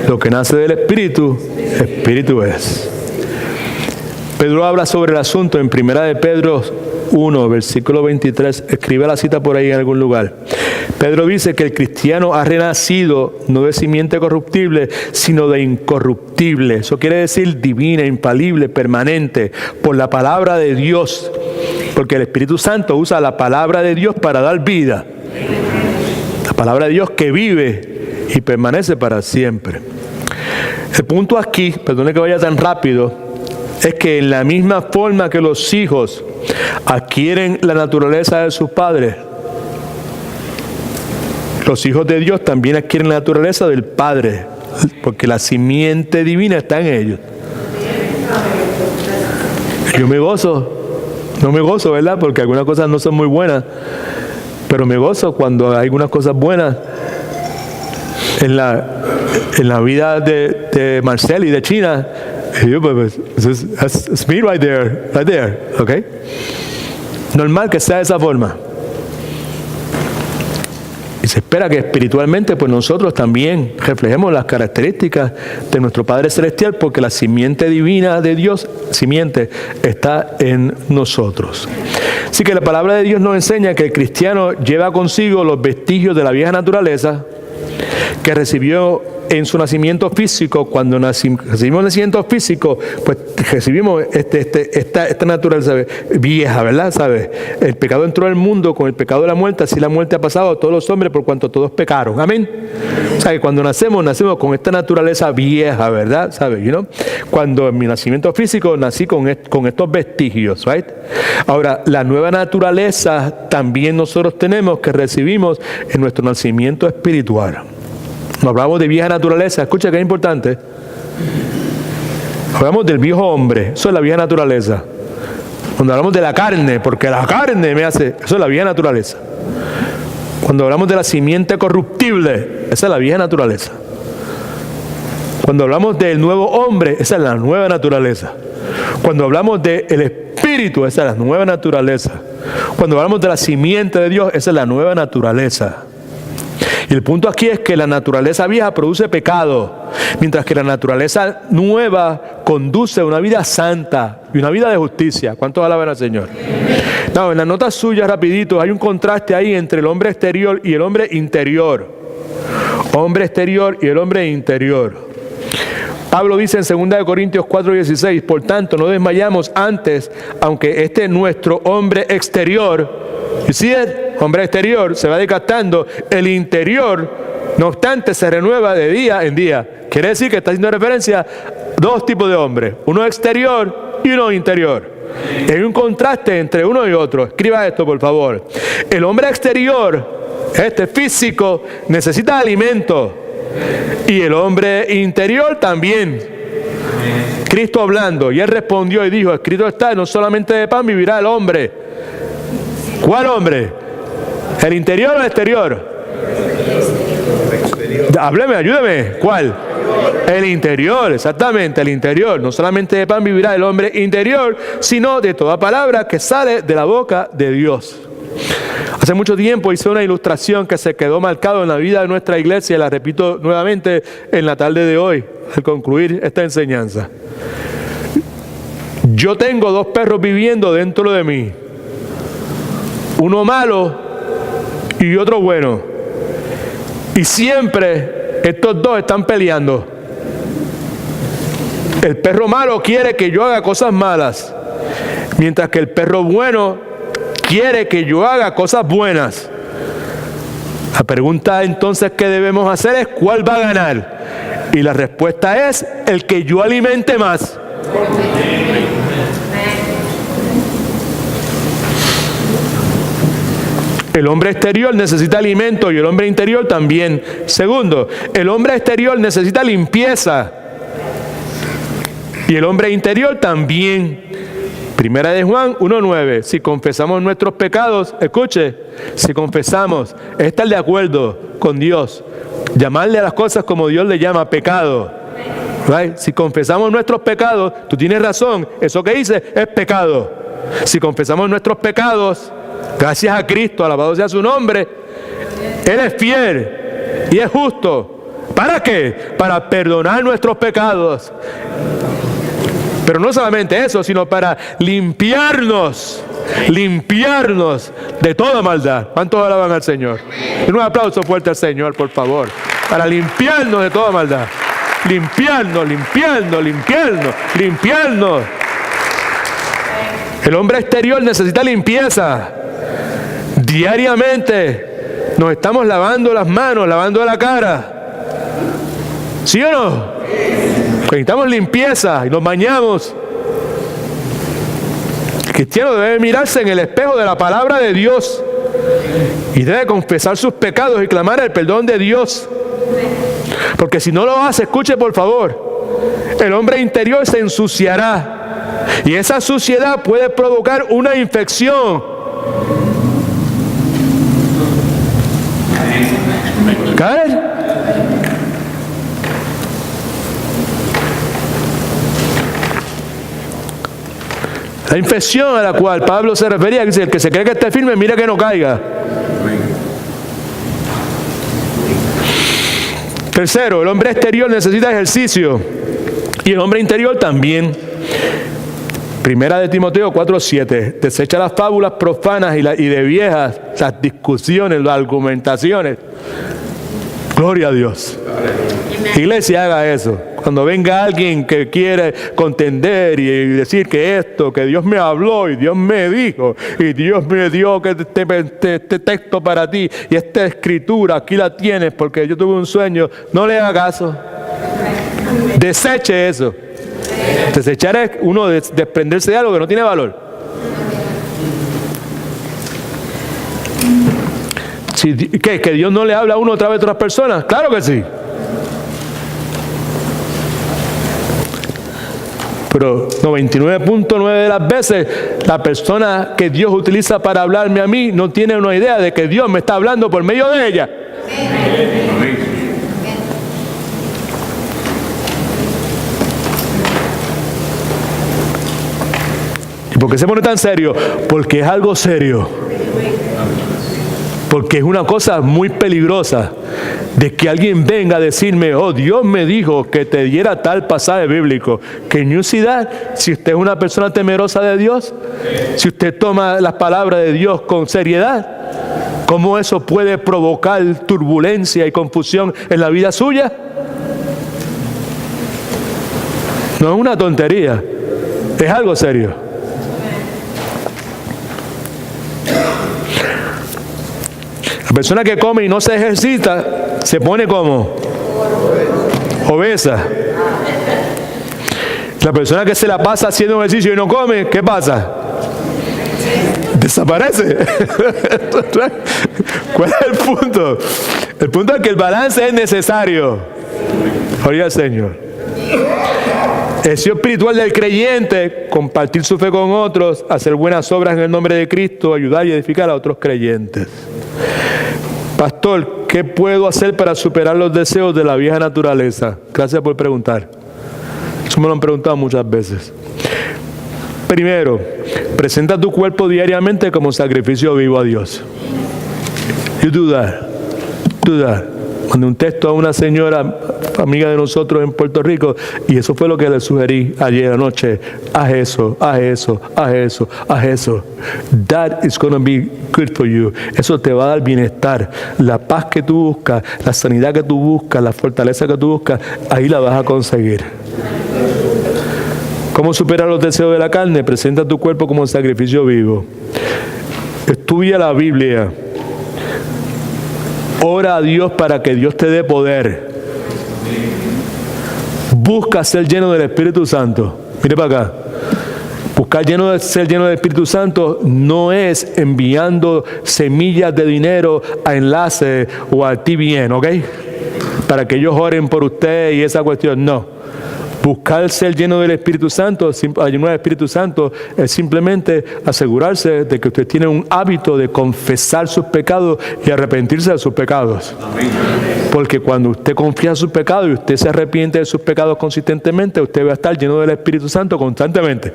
Lo que nace del espíritu, espíritu es. Pedro habla sobre el asunto en 1 de Pedro 1, versículo 23. Escribe la cita por ahí en algún lugar. Pedro dice que el cristiano ha renacido no de simiente corruptible, sino de incorruptible. Eso quiere decir divina, infalible, permanente, por la palabra de Dios. Porque el Espíritu Santo usa la palabra de Dios para dar vida. La palabra de Dios que vive y permanece para siempre. El punto aquí, perdone que vaya tan rápido, es que en la misma forma que los hijos adquieren la naturaleza de sus padres, los hijos de Dios también adquieren la naturaleza del Padre, porque la simiente divina está en ellos. Yo me gozo, no me gozo, ¿verdad? Porque algunas cosas no son muy buenas, pero me gozo cuando hay algunas cosas buenas en la vida de Marcel y de China. Y yo, pues, it's me right there, ¿ok? Normal que sea de esa forma. Y se espera que espiritualmente pues nosotros también reflejemos las características de nuestro Padre Celestial, porque la simiente divina de Dios, está en nosotros. Así que la palabra de Dios nos enseña que el cristiano lleva consigo los vestigios de la vieja naturaleza que recibió en su nacimiento físico. Cuando recibimos nacimiento físico, pues recibimos esta naturaleza vieja, ¿verdad? ¿Sabes? El pecado entró al mundo con el pecado de la muerte, así la muerte ha pasado a todos los hombres por cuanto todos pecaron. Amén. O sea, que cuando nacemos con esta naturaleza vieja, ¿verdad? ¿Sabes? Cuando en mi nacimiento físico nací con estos vestigios, ¿right? Ahora, la nueva naturaleza también nosotros tenemos que recibimos en nuestro nacimiento espiritual. Hablamos de vieja naturaleza, escucha que es importante. Hablamos del viejo hombre, eso es la vieja naturaleza. Cuando hablamos de la carne, porque la carne me hace, eso es la vieja naturaleza. Cuando hablamos de la simiente corruptible, esa es la vieja naturaleza. Cuando hablamos del nuevo hombre, esa es la nueva naturaleza. Cuando hablamos del espíritu, esa es la nueva naturaleza. Cuando hablamos de la simiente de Dios, esa es la nueva naturaleza. Y el punto aquí es que la naturaleza vieja produce pecado, mientras que la naturaleza nueva conduce a una vida santa y una vida de justicia. ¿Cuántos alaban al Señor? No, en las notas suyas, rapidito, hay un contraste ahí entre el hombre exterior y el hombre interior. Hombre exterior y el hombre interior. Pablo dice en 2 Corintios 4:16, por tanto, no desmayamos antes, aunque nuestro hombre exterior, y si el hombre exterior se va desgastando, el interior, no obstante, se renueva de día en día. Quiere decir que está haciendo referencia a dos tipos de hombres, uno exterior y uno interior. Hay un contraste entre uno y otro. Escriba esto, por favor. El hombre exterior, físico, necesita alimento, y el hombre interior también. Cristo hablando, y él respondió y dijo, escrito está, no solamente de pan vivirá el hombre. ¿Cuál hombre? ¿El interior o el exterior? Hábleme, ayúdeme. ¿Cuál? El interior, exactamente, el interior. No solamente de pan vivirá el hombre interior, sino de toda palabra que sale de la boca de Dios. Hace mucho tiempo hice una ilustración que se quedó marcada en la vida de nuestra iglesia y la repito nuevamente en la tarde de hoy, al concluir esta enseñanza. Yo tengo dos perros viviendo dentro de mí. Uno malo y otro bueno. Y siempre estos dos están peleando. El perro malo quiere que yo haga cosas malas, mientras que el perro bueno quiere que yo haga cosas buenas. La pregunta entonces que debemos hacer es ¿cuál va a ganar? Y la respuesta es el que yo alimente más. El hombre exterior necesita alimento y el hombre interior también. Segundo, el hombre exterior necesita limpieza y el hombre interior también. Primera de Juan 1:9. Si confesamos nuestros pecados, escuche, si confesamos, es estar de acuerdo con Dios, llamarle a las cosas como Dios le llama, pecado. Right? Si confesamos nuestros pecados, tú tienes razón, eso que hice es pecado. Si confesamos nuestros pecados, gracias a Cristo, alabado sea su nombre, Él es fiel y es justo. ¿Para qué? Para perdonar nuestros pecados. Pero no solamente eso, sino para limpiarnos de toda maldad. ¿Cuántos alaban al Señor? Un aplauso fuerte al Señor, por favor. Para limpiarnos de toda maldad. Limpiarnos. El hombre exterior necesita limpieza. Diariamente nos estamos lavando las manos, lavando la cara. ¿Sí o no? Necesitamos limpieza y nos bañamos. cristiano debe mirarse en el espejo de la palabra de Dios y debe confesar sus pecados y clamar el perdón de Dios. Porque si no lo hace, escuche por favor, el hombre interior se ensuciará y esa suciedad puede provocar una infección. ¿Caer? La infección a la cual Pablo se refería, que dice, el que se cree que esté firme, mira que no caiga. Tercero, el hombre exterior necesita ejercicio y el hombre interior también. Primera de Timoteo 4:7, desecha las fábulas profanas y de viejas, las discusiones, las argumentaciones. Gloria a Dios. Iglesia, haga eso. Cuando venga alguien que quiere contender y decir que esto, que Dios me habló y Dios me dijo y Dios me dio que este texto para ti y esta escritura, aquí la tienes porque yo tuve un sueño, no le haga caso. Deseche eso. Desechar es uno desprenderse de algo que no tiene valor. ¿Qué? ¿Que Dios no le habla a uno a través de otras personas? Claro que sí. Pero 99.9 de las veces la persona que Dios utiliza para hablarme a mí no tiene una idea de que Dios me está hablando por medio de ella. ¿Y por qué se pone tan serio? Porque es algo serio. Porque es una cosa muy peligrosa de que alguien venga a decirme, oh, Dios me dijo que te diera tal pasaje bíblico. ¿Qué necesidad? Si usted es una persona temerosa de Dios, si usted toma las palabras de Dios con seriedad, ¿cómo eso puede provocar turbulencia y confusión en la vida suya? No es una tontería, es algo serio. La persona que come y no se ejercita se pone como obesa. La persona que se la pasa haciendo ejercicio y no come, ¿qué pasa? Desaparece. ¿Cuál es el punto? El punto es que el balance es necesario. Gloria al Señor. El deseo espiritual del creyente, compartir su fe con otros, hacer buenas obras en el nombre de Cristo, ayudar y edificar a otros creyentes. Pastor, ¿qué puedo hacer para superar los deseos de la vieja naturaleza? Gracias por preguntar. Eso me lo han preguntado muchas veces. Primero, presenta tu cuerpo diariamente como sacrificio vivo a Dios. You do that. Do that. Mandé un texto a una señora amiga de nosotros en Puerto Rico y eso fue lo que le sugerí ayer anoche. Haz eso, haz eso, haz eso, haz eso. That is going to be good for you. Eso te va a dar bienestar. La paz que tú buscas, la sanidad que tú buscas, la fortaleza que tú buscas, ahí la vas a conseguir. ¿Cómo superar los deseos de la carne? Presenta tu cuerpo como sacrificio vivo. Estudia la Biblia. Ora a Dios para que Dios te dé poder. Busca ser lleno del Espíritu Santo. Mire para acá. Buscar ser lleno del Espíritu Santo no es enviando semillas de dinero a Enlace o a TBN, ¿ok? Para que ellos oren por usted y esa cuestión. No. Buscar ser lleno del Espíritu Santo, lleno del Espíritu Santo, es simplemente asegurarse de que usted tiene un hábito de confesar sus pecados y arrepentirse de sus pecados. Amén. Porque cuando usted confiesa sus pecados y usted se arrepiente de sus pecados consistentemente, usted va a estar lleno del Espíritu Santo constantemente.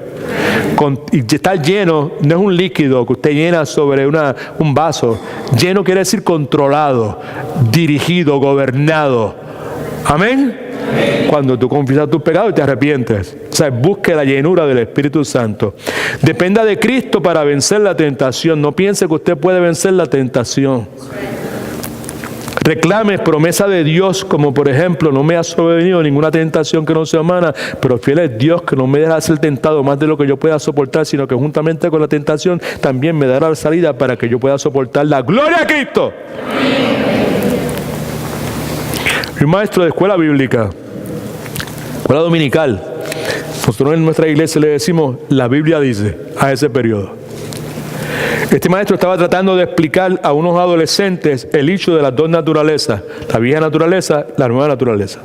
Y estar lleno no es un líquido que usted llena sobre un vaso. Lleno quiere decir controlado, dirigido, gobernado. Amén. Cuando tú confiesas tus pecados y te arrepientes. O sea, busque la llenura del Espíritu Santo. Dependa de Cristo para vencer la tentación. No piense que usted puede vencer la tentación. Reclame promesa de Dios, como por ejemplo, no me ha sobrevenido ninguna tentación que no sea humana, pero fiel es Dios que no me deja ser tentado más de lo que yo pueda soportar, sino que juntamente con la tentación también me dará la salida para que yo pueda soportar la gloria a Cristo. Mi maestro de escuela bíblica, escuela dominical, Nosotros en nuestra iglesia le decimos, la Biblia dice, a ese periodo. Este maestro estaba tratando de explicar a unos adolescentes el hecho de las dos naturalezas, la vieja naturaleza, la nueva naturaleza.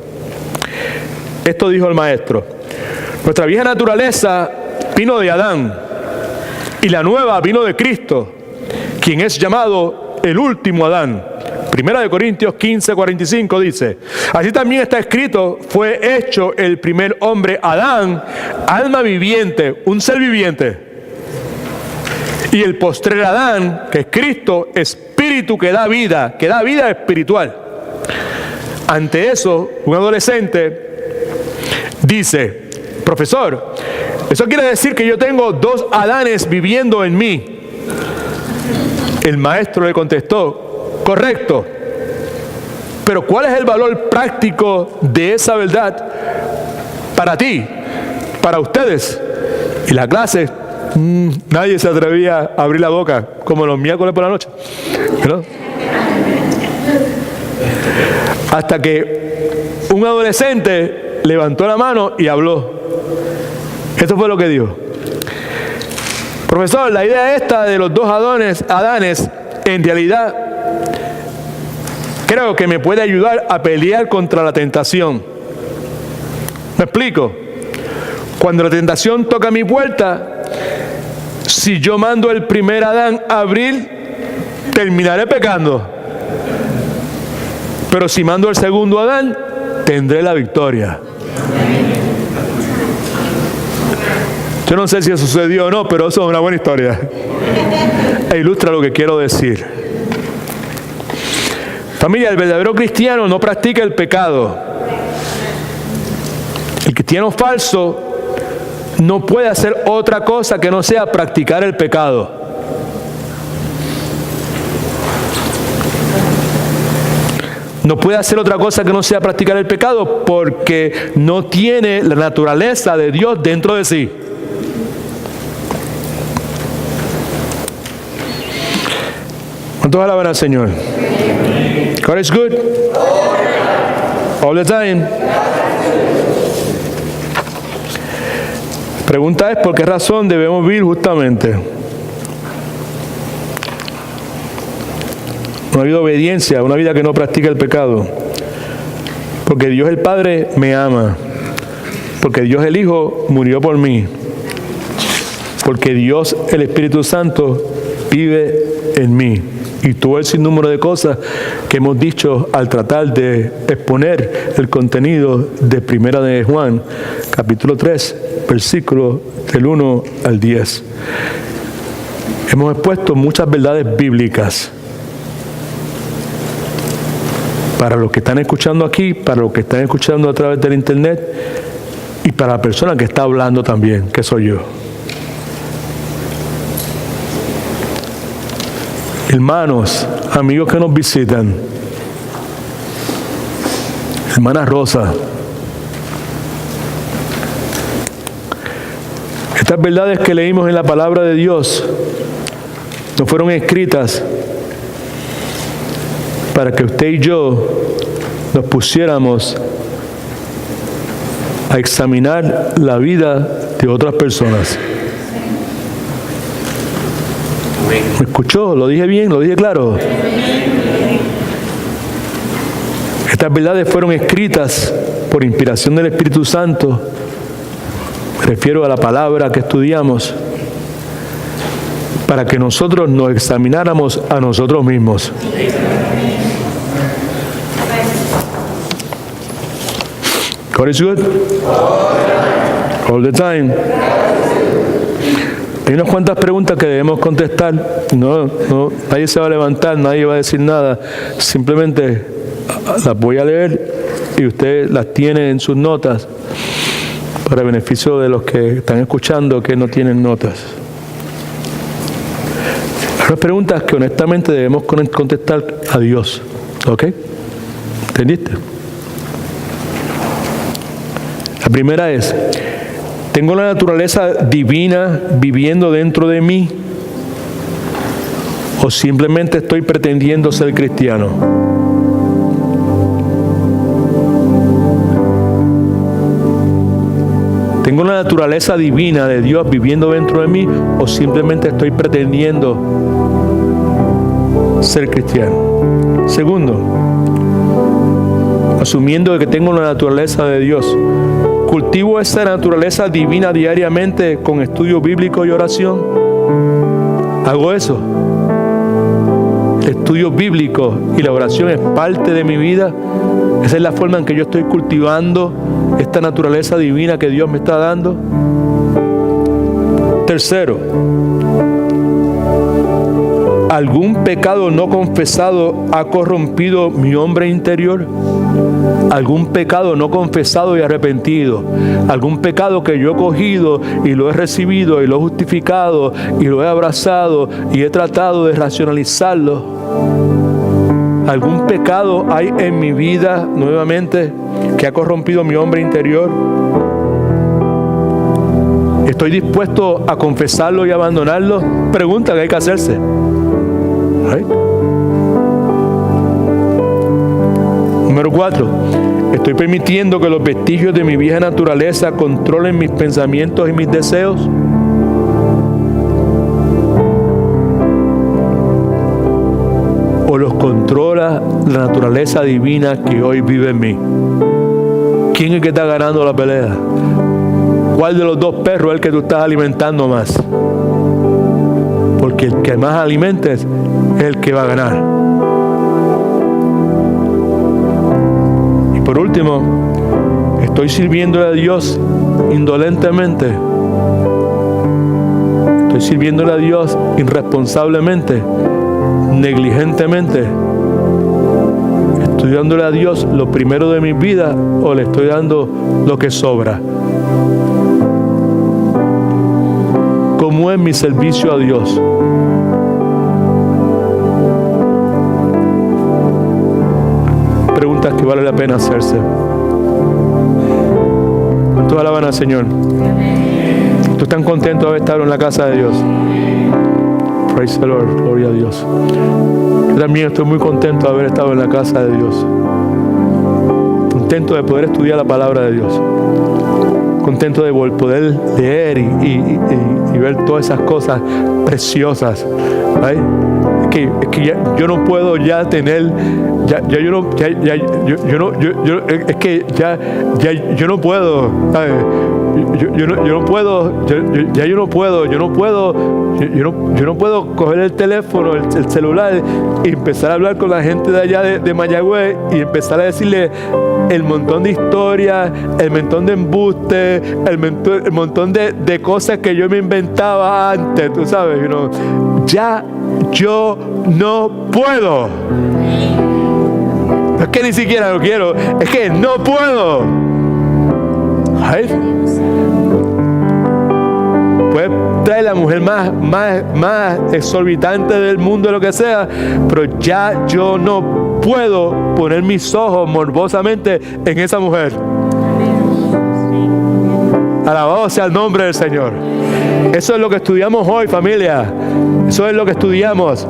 Esto dijo el maestro: nuestra vieja naturaleza vino de Adán y la nueva vino de Cristo, quien es llamado el último Adán. Primera de Corintios 15:45 dice: así también está escrito, fue hecho el primer hombre Adán, alma viviente, un ser viviente. Y el postrer Adán, que es Cristo, espíritu que da vida espiritual. Ante eso, un adolescente dice: profesor, eso quiere decir que yo tengo dos Adanes viviendo en mí. El maestro le contestó: correcto. Pero ¿cuál es el valor práctico de esa verdad para ti, para ustedes? Y la clase, nadie se atrevía a abrir la boca, como los miércoles por la noche, ¿no? Hasta que un adolescente levantó la mano y habló. Esto fue lo que dijo: profesor, la idea esta de los dos Adanes, en realidad creo que me puede ayudar a pelear contra la tentación. ¿Me explico? Cuando la tentación toca mi puerta, si yo mando el primer Adán a abrir, terminaré pecando. Pero si mando el segundo Adán, tendré la victoria. Yo no sé si eso sucedió o no, pero eso es una buena historia. E ilustra lo que quiero decir. Familia, el verdadero cristiano no practica el pecado. El cristiano falso no puede hacer otra cosa que no sea practicar el pecado. No puede hacer otra cosa que no sea practicar el pecado porque no tiene la naturaleza de Dios dentro de sí. ¿Cuántos alaban al Señor? God is good. All the time. La pregunta es: ¿por qué razón debemos vivir justamente? Una vida de obediencia, una vida que no practica el pecado. Porque Dios el Padre me ama. Porque Dios el Hijo murió por mí. Porque Dios el Espíritu Santo vive en mí. Y todo el sinnúmero de cosas que hemos dicho al tratar de exponer el contenido de Primera de Juan, capítulo 3, versículos del 1 al 10. Hemos expuesto muchas verdades bíblicas para los que están escuchando aquí, para los que están escuchando a través del internet y para la persona que está hablando también, que soy yo. Hermanos, amigos que nos visitan, hermana Rosa, estas verdades que leímos en la palabra de Dios no fueron escritas para que usted y yo nos pusiéramos a examinar la vida de otras personas. ¿Me escuchó? ¿Lo dije bien? ¿Lo dije claro? Estas verdades fueron escritas por inspiración del Espíritu Santo. Me refiero a la palabra que estudiamos, para que nosotros nos examináramos a nosotros mismos. God is good. All the time. Hay unas cuantas preguntas que debemos contestar. Nadie se va a levantar, nadie va a decir nada. Simplemente las voy a leer y usted las tiene en sus notas para beneficio de los que están escuchando que no tienen notas. Hay unas preguntas que honestamente debemos contestar a Dios. ¿Ok? ¿Entendiste? La primera es: ¿tengo la naturaleza divina viviendo dentro de mí? ¿O simplemente estoy pretendiendo ser cristiano? ¿Tengo ¿Tengo la naturaleza divina de Dios viviendo dentro de mí o simplemente estoy pretendiendo ser cristiano? Segundo, asumiendo que tengo la naturaleza de Dios, ¿cultivo esa naturaleza divina diariamente con estudio bíblico y oración? ¿Hago eso? El estudio bíblico y la oración es parte de mi vida. Esa es la forma en que yo estoy cultivando esta naturaleza divina que Dios me está dando. Tercero, ¿algún pecado no confesado ha corrompido mi hombre interior? ¿Algún pecado no confesado y arrepentido? ¿Algún pecado que yo he cogido y lo he recibido y lo he justificado y lo he abrazado y he tratado de racionalizarlo? ¿Algún pecado hay en mi vida nuevamente que ha corrompido mi hombre interior? ¿Estoy dispuesto a confesarlo y abandonarlo? Pregunta que hay que hacerse. ¿Right? Número 4. ¿Estoy permitiendo que los vestigios de mi vieja naturaleza controlen mis pensamientos y mis deseos? ¿O los controla la naturaleza divina que hoy vive en mí? ¿Quién es el que está ganando la pelea? ¿Cuál de los dos perros es el que tú estás alimentando más? Porque el que más alimentes es el que va a ganar. Y por último, ¿estoy sirviéndole a Dios indolentemente? ¿Estoy sirviéndole a Dios irresponsablemente? ¿Negligentemente? ¿Estoy dándole a Dios lo primero de mi vida o le estoy dando lo que sobra? ¿Cómo es mi servicio a Dios? Preguntas que vale la pena hacerse. ¿Cuántos alaban al Señor? ¿Tú estás contento de haber estado en la casa de Dios? Praise the Lord, gloria a Dios. Yo también estoy muy contento de haber estado en la casa de Dios. Contento de poder estudiar la palabra de Dios. Contento de poder leer y ver todas esas cosas preciosas. ¿Right? Es que ya, yo no puedo ya tener, yo no puedo, ¿sabes? Yo no puedo coger el teléfono, el celular y empezar a hablar con la gente de allá de Mayagüez y empezar a decirle el montón de historias, el montón de embustes, el montón de cosas que yo me inventaba antes, tú sabes, ya yo no puedo. No es que ni siquiera lo quiero, es que no puedo. ¿Ay? Puedes traer la mujer más exorbitante del mundo, lo que sea, pero ya yo no puedo poner mis ojos morbosamente en esa mujer. Alabado sea el nombre del Señor. Eso es lo que estudiamos hoy, familia. Eso es lo que estudiamos.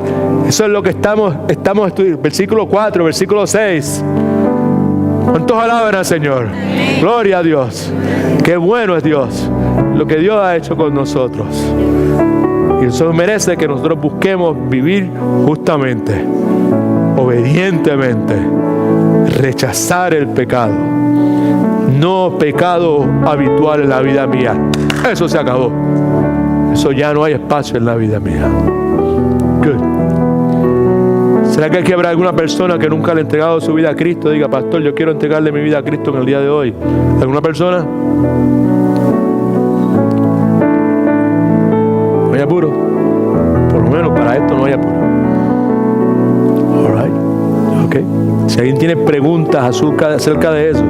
Eso es lo que estamos estudiando. Versículo 4, versículo 6. ¿Cuántos alaban al Señor? Gloria a Dios. Qué bueno es Dios. Lo que Dios ha hecho con nosotros. Y eso merece que nosotros busquemos vivir justamente, obedientemente, rechazar el pecado. No pecado habitual en la vida mía. Eso se acabó. Eso ya no hay espacio en la vida mía. Good. ¿Será que aquí habrá alguna persona que nunca le ha entregado su vida a Cristo? Diga, pastor, yo quiero entregarle mi vida a Cristo en el día de hoy. ¿Alguna persona? No hay apuro. Por lo menos para esto no hay apuro. All right. Okay. Si alguien tiene preguntas acerca de eso,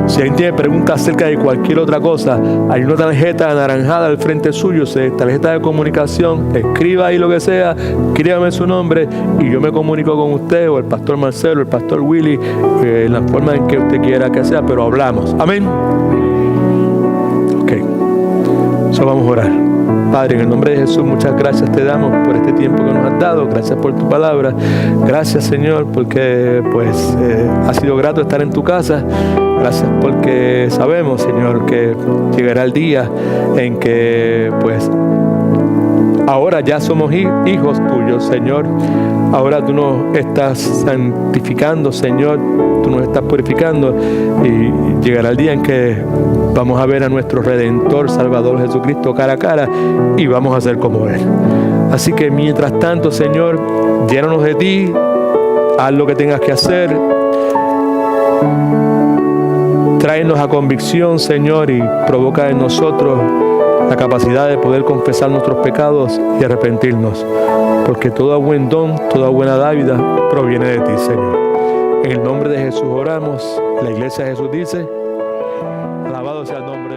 si alguien tiene preguntas acerca de cualquier otra cosa, hay una tarjeta anaranjada al frente suyo, tarjeta de comunicación, escriba ahí lo que sea, escríbame su nombre y yo me comunico con usted o el pastor Marcelo, el pastor Willy, en la forma en que usted quiera que sea, pero hablamos. Amén. Ok. Eso vamos a orar. Padre, en el nombre de Jesús, muchas gracias te damos por este tiempo que nos has dado. Gracias por tu palabra. Gracias, Señor, porque ha sido grato estar en tu casa. Gracias porque sabemos, Señor, que llegará el día en que ahora ya somos hijos tuyos, Señor. Ahora tú nos estás santificando, Señor. Tú nos estás purificando y llegará el día en que vamos a ver a nuestro Redentor, Salvador Jesucristo cara a cara y vamos a ser como Él. Así que mientras tanto, Señor, llénanos de ti, haz lo que tengas que hacer. Tráenos a convicción, Señor, y provoca en nosotros la capacidad de poder confesar nuestros pecados y arrepentirnos, porque todo buen don, toda buena dádiva proviene de ti, Señor. En el nombre de Jesús oramos. La iglesia de Jesús dice: alabado sea el nombre